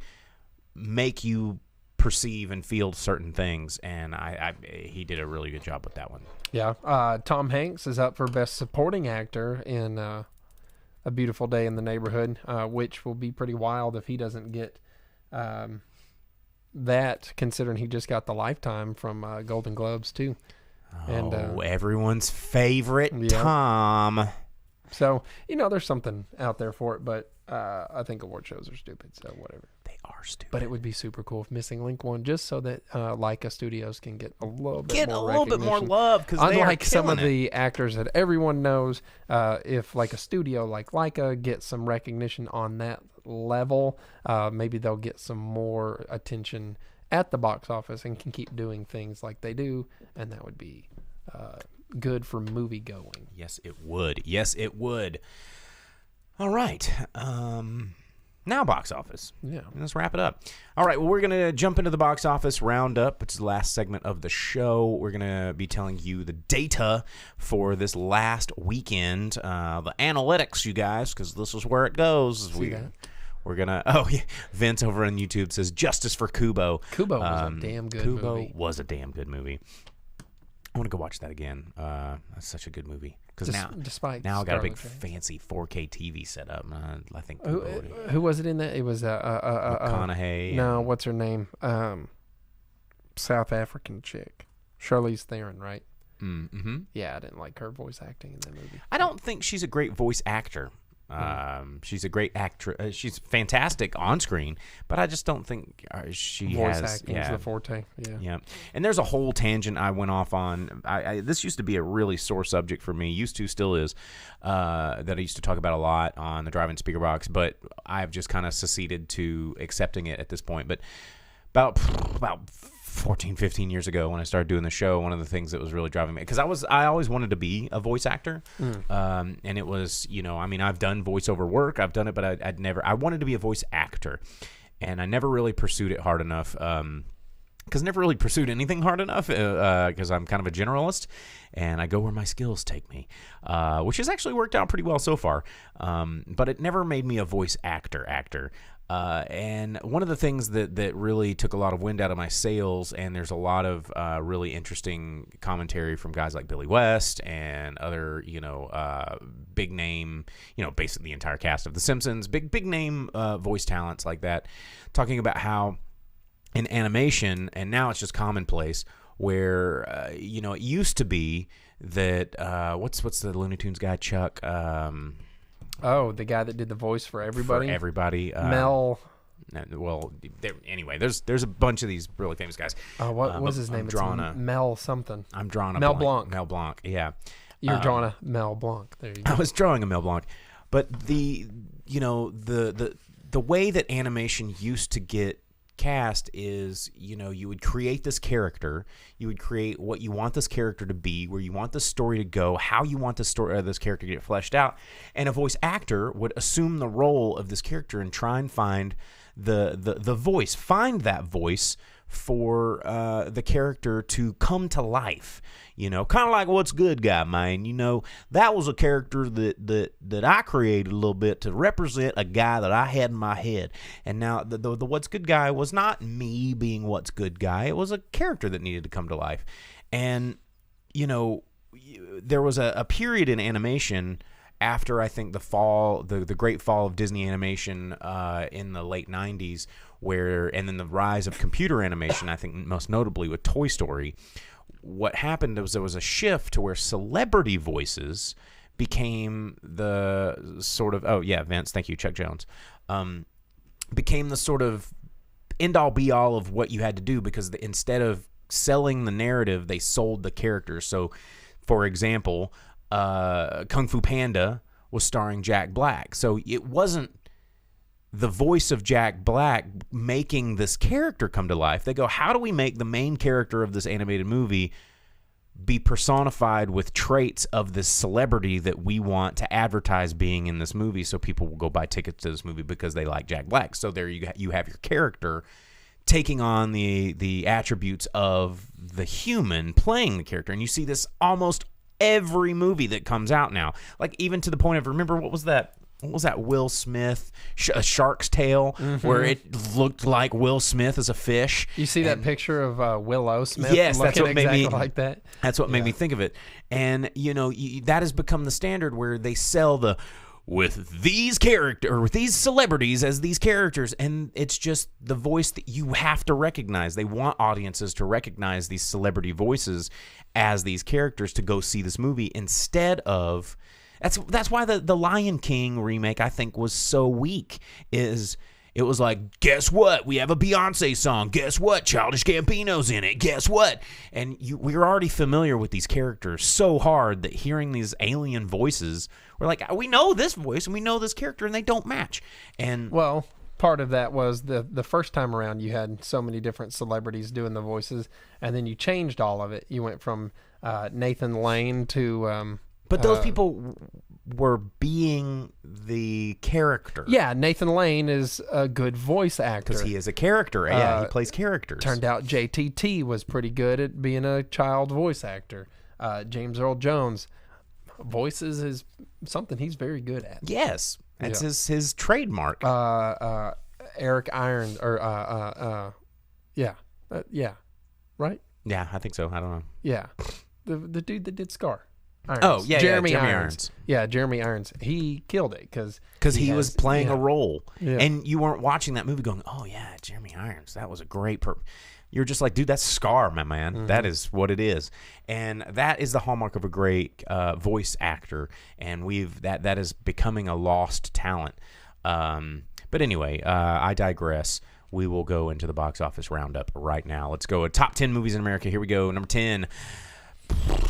make you perceive and feel certain things, and he did a really good job with that one. Yeah, Tom Hanks is up for Best Supporting Actor in A Beautiful Day in the Neighborhood, which will be pretty wild if he doesn't get that, considering he just got the Lifetime from Golden Globes too. And everyone's favorite Tom. So there's something out there for it, but I think award shows are stupid, so whatever. They are stupid. But it would be super cool if Missing Link won, just so that Leica Studios can get a little bit more love, because unlike some of the actors that everyone knows, if like a studio like Leica gets some recognition on that level, maybe they'll get some more attention at the box office and can keep doing things like they do, and that would be good for movie going. Yes, it would. Yes, it would. All right. Now box office. Yeah. Let's wrap it up. All right. Well, we're going to jump into the box office roundup, which is the last segment of the show. We're going to be telling you the data for this last weekend, the analytics, you guys, because this is where it goes. We're going to, Vince over on YouTube says Justice for Kubo. Kubo was a damn good movie. Kubo was a damn good movie. I want to go watch that again. That's such a good movie. Because despite now I got a big Scarlett fancy 4K TV set up. I think who was it in that? It was McConaughey. No, what's her name? South African chick, Charlize Theron, right? Mm-hmm. Yeah, I didn't like her voice acting in that movie. I don't think she's a great voice actor. She's a great actress. She's fantastic on screen, but I just don't think she voice has. acting is the forte. Yeah. And there's a whole tangent I went off on. This used to be a really sore subject for me. Used to, still is. That I used to talk about a lot on the Drive-In Speakerbox, but I've just kind of seceded to accepting it at this point. But about 14, 15 years ago when I started doing the show, one of the things that was really driving me, because I always wanted to be a voice actor. And it was, I've done voiceover work, I've done it, but I wanted to be a voice actor, and I never really pursued it hard enough. Because I never really pursued anything hard enough, because I'm kind of a generalist, and I go where my skills take me, which has actually worked out pretty well so far. But it never made me a voice actor. And one of the things that really took a lot of wind out of my sails, and there's a lot of really interesting commentary from guys like Billy West and other, big name, basically the entire cast of The Simpsons, big name voice talents like that, talking about how in animation, and now it's just commonplace, where it used to be that what's the Looney Tunes guy, Chuck? The guy that did the voice for everybody. Mel. Well, anyway, there's a bunch of these really famous guys. What was his name? Mel something. I'm drawing a Mel blank. Blanc. Mel Blanc. Yeah. You're drawing a Mel Blanc. There you go. I was drawing a Mel Blanc, but the way that animation used to get cast is, you would create this character, you would create what you want this character to be, where you want the story to go, how you want this character to get fleshed out, and a voice actor would assume the role of this character and try and find the voice, find that voice for the character to come to life. Kind of like What's Good Guy, man. That was a character that I created a little bit to represent a guy that I had in my head. And now the What's Good Guy was not me being What's Good Guy. It was a character that needed to come to life. And, there was a period in animation after, I think, the great fall of Disney animation in the late 90s, and then the rise of computer animation, I think most notably with Toy Story. What happened was there was a shift to where celebrity voices became the sort of, Vince, thank you, Chuck Jones, became the sort of end-all be-all of what you had to do, because instead of selling the narrative, they sold the characters. So, for example, Kung Fu Panda was starring Jack Black. So it wasn't the voice of Jack Black making this character come to life. They go, how do we make the main character of this animated movie be personified with traits of this celebrity that we want to advertise being in this movie, so people will go buy tickets to this movie because they like Jack Black. So there you have your character taking on the attributes of the human playing the character. And you see this almost every movie that comes out now. Like, even to the point of, remember, what was that Will Smith, A Shark's Tale, where it looked like Will Smith as a fish? You see that picture of Willow Smith? Yes, that's what made me like that. That's what made me think of it. And that has become the standard, where they sell with these celebrities as these characters, and it's just the voice that you have to recognize. They want audiences to recognize these celebrity voices as these characters to go see this movie, instead of. That's why the Lion King remake, I think, was so weak. It was like, guess what? We have a Beyonce song. Guess what? Childish Gambino's in it. Guess what? And we're already familiar with these characters so hard that hearing these alien voices, we're like, we know this voice and we know this character, and they don't match. And well, part of that was the first time around, you had so many different celebrities doing the voices, and then you changed all of it. You went from Nathan Lane to... But those people were being the character. Yeah, Nathan Lane is a good voice actor. Because he is a character. He plays characters. Turned out JTT was pretty good at being a child voice actor. James Earl Jones, voices is something he's very good at. Yes, that's his trademark. Eric Iron, or right? Yeah, I think so. I don't know. Yeah. the dude that did Scar. Irons. Oh, yeah, Jeremy Jeremy Irons. Irons. Yeah, Jeremy Irons. He killed it because he was playing a role, Yeah. and you weren't watching that movie going, "Oh yeah, Jeremy Irons, that was a great." You're just like, dude, that's Scar, my man. Mm-hmm. That is what it is, and that is the hallmark of a great voice actor. And that is becoming a lost talent. But anyway, I digress. We will go into the box office roundup right now. Let's go. Top 10 movies in America. Here we go. Number 10.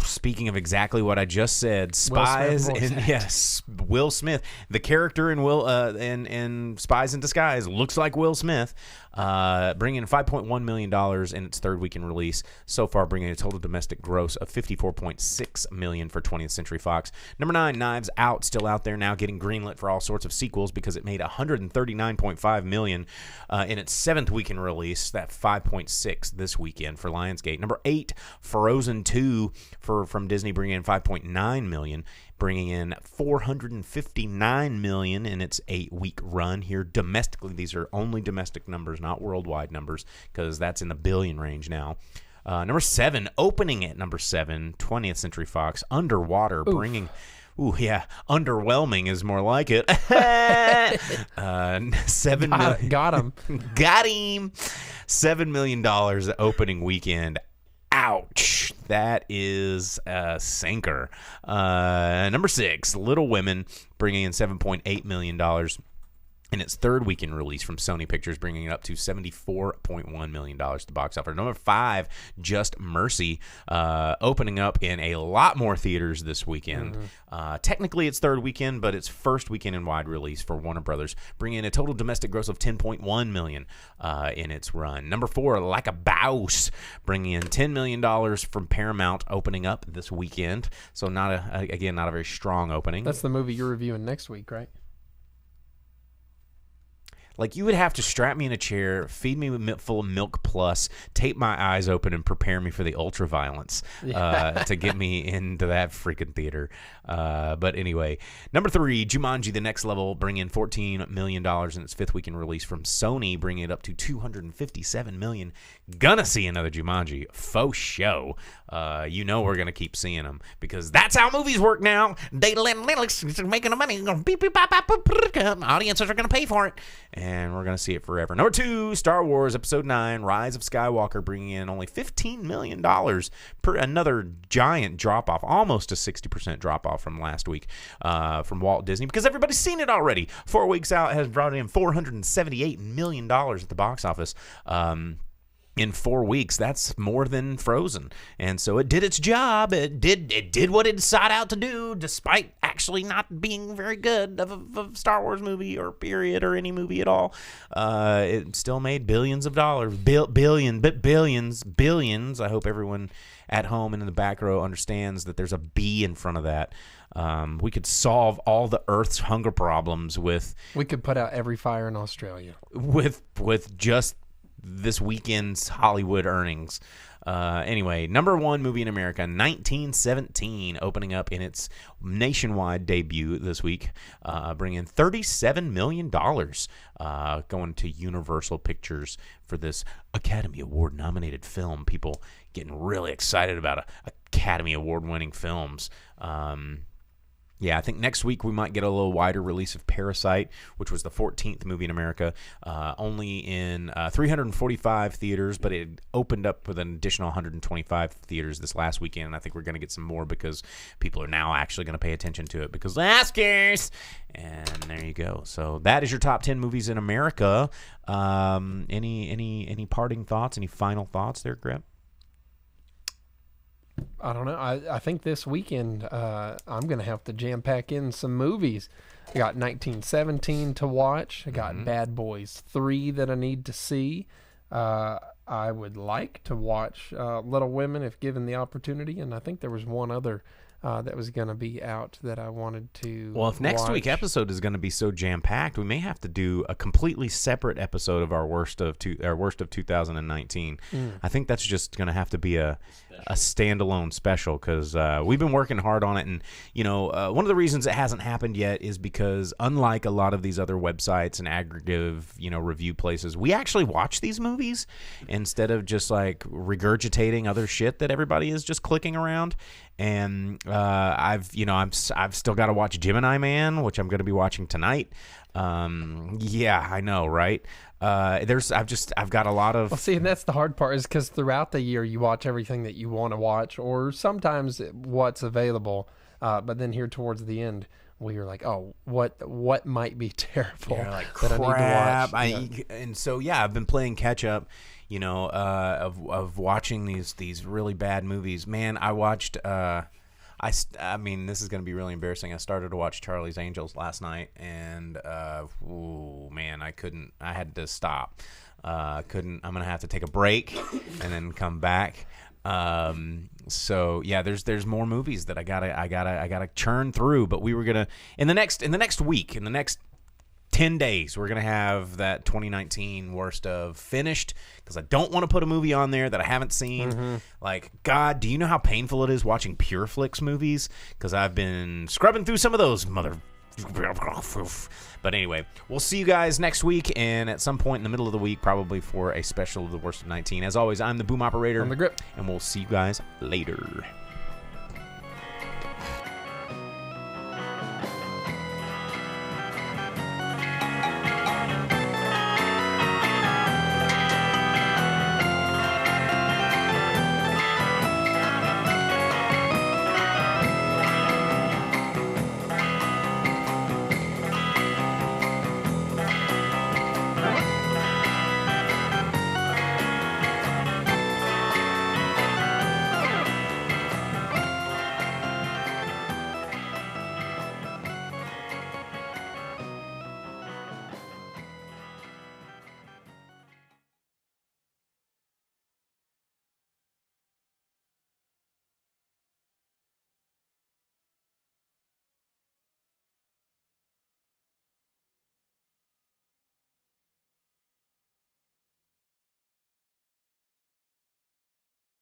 Speaking of exactly what I just said, Spies Will Smith, the character in in Spies in Disguise looks like Will Smith, bringing in $5.1 million in its third weekend release so far, bringing a total domestic gross of $54.6 million for 20th Century Fox. Number 9, Knives Out, still out there now, getting greenlit for all sorts of sequels because it made $139.5 million in its seventh weekend release. That 5.6 this weekend for Lionsgate. Number 8, Frozen 2 from Disney, bringing in $5.9 million, bringing in $459 million in its 8-week run here domestically. These are only domestic numbers, not worldwide numbers, because that's in the billion range now. Number 7, opening at number 7, 20th Century Fox, Underwater, bringing... Ooh, yeah, underwhelming is more like it. $7 million. Got him. Got him. $7 million opening weekend. Ouch. That is a sinker. Number 6, Little Women, bringing in $7.8 million in its third weekend release from Sony Pictures, bringing it up to $74.1 million to box office. Number 5, Just Mercy, opening up in a lot more theaters this weekend. Technically its third weekend, but its first weekend in wide release for Warner Brothers, bringing in a total domestic gross of $10.1 million in its run. Number 4, Like a Bouse, bringing in $10 million from Paramount, opening up this weekend. So not a very strong opening. That's the movie you're reviewing next week, right? Like, you would have to strap me in a chair, feed me full of Milk Plus, tape my eyes open, and prepare me for the ultraviolence to get me into that freaking theater. But anyway, number 3, Jumanji: The Next Level, bringing in $14 million in its fifth weekend release from Sony, bringing it up to $257 million. Gonna see another Jumanji, faux show. You know we're gonna keep seeing them because that's how movies work now. Data analytics is making the money. Beep, beep, bop, bop, boop, audiences are gonna pay for it. And we're going to see it forever. Number 2, Star Wars Episode 9, Rise of Skywalker, bringing in only $15 million per another giant drop-off, almost a 60% drop-off from last week from Walt Disney, because everybody's seen it already. 4 weeks out has brought in $478 million at the box office. In 4 weeks, that's more than Frozen, and so it did its job. It did what it sought out to do, despite actually not being very good of a Star Wars movie or period or any movie at all. It still made billions of dollars, billions. I hope everyone at home and in the back row understands that there's a B in front of that. We could solve all the Earth's hunger problems with. We could put out every fire in Australia with just this weekend's Hollywood earnings. Anyway, number 1 movie in America, 1917, opening up in its nationwide debut this week, bringing in $37 million, going to Universal Pictures for this Academy Award nominated film. People getting really excited about Academy Award winning films. Yeah, I think next week we might get a little wider release of Parasite, which was the 14th movie in America, only in 345 theaters, but it opened up with an additional 125 theaters this last weekend, and I think we're going to get some more because people are now actually going to pay attention to it because Oscars. And there you go. So that is your top 10 movies in America. Any parting thoughts? Any final thoughts there, Greg? I don't know. I think this weekend I'm going to have to jam pack in some movies. I got 1917 to watch. I got Bad Boys 3 that I need to see. I would like to watch Little Women if given the opportunity. And I think there was one other that was going to be out that I wanted to Well, if next week's episode is going to be so jam-packed, we may have to do a completely separate episode of our worst of 2019. I think that's just going to have to be a standalone special because we've been working hard on it. And, one of the reasons it hasn't happened yet is because unlike a lot of these other websites and aggregative, review places, we actually watch these movies. instead of just like regurgitating other shit that everybody is just clicking around. And I've still got to watch Gemini Man, which I'm going to be watching tonight. Yeah, I know, right? I've got a lot of. Well, see, and that's the hard part, is because throughout the year you watch everything that you want to watch, or sometimes what's available. But then here towards the end, we're like, oh, what might be terrible? Yeah, like that crap. I need to watch. And so yeah, I've been playing catch up. Of watching these really bad movies. Man, I watched. I mean, this is going to be really embarrassing. I started to watch Charlie's Angels last night, and man, I couldn't. I had to stop. Couldn't. I'm going to have to take a break and then come back. So yeah, there's more movies that I gotta churn through. But we were gonna in the next week, in the next 10 days, we're going to have that 2019 worst of finished, because I don't want to put a movie on there that I haven't seen. Like, God, do you know how painful it is watching Pure Flix movies? Because I've been scrubbing through some of those But anyway, we'll see you guys next week, and at some point in the middle of the week, probably for a special of the worst of 19. As always, I'm the Boom Operator. I'm the Grip. And we'll see you guys later.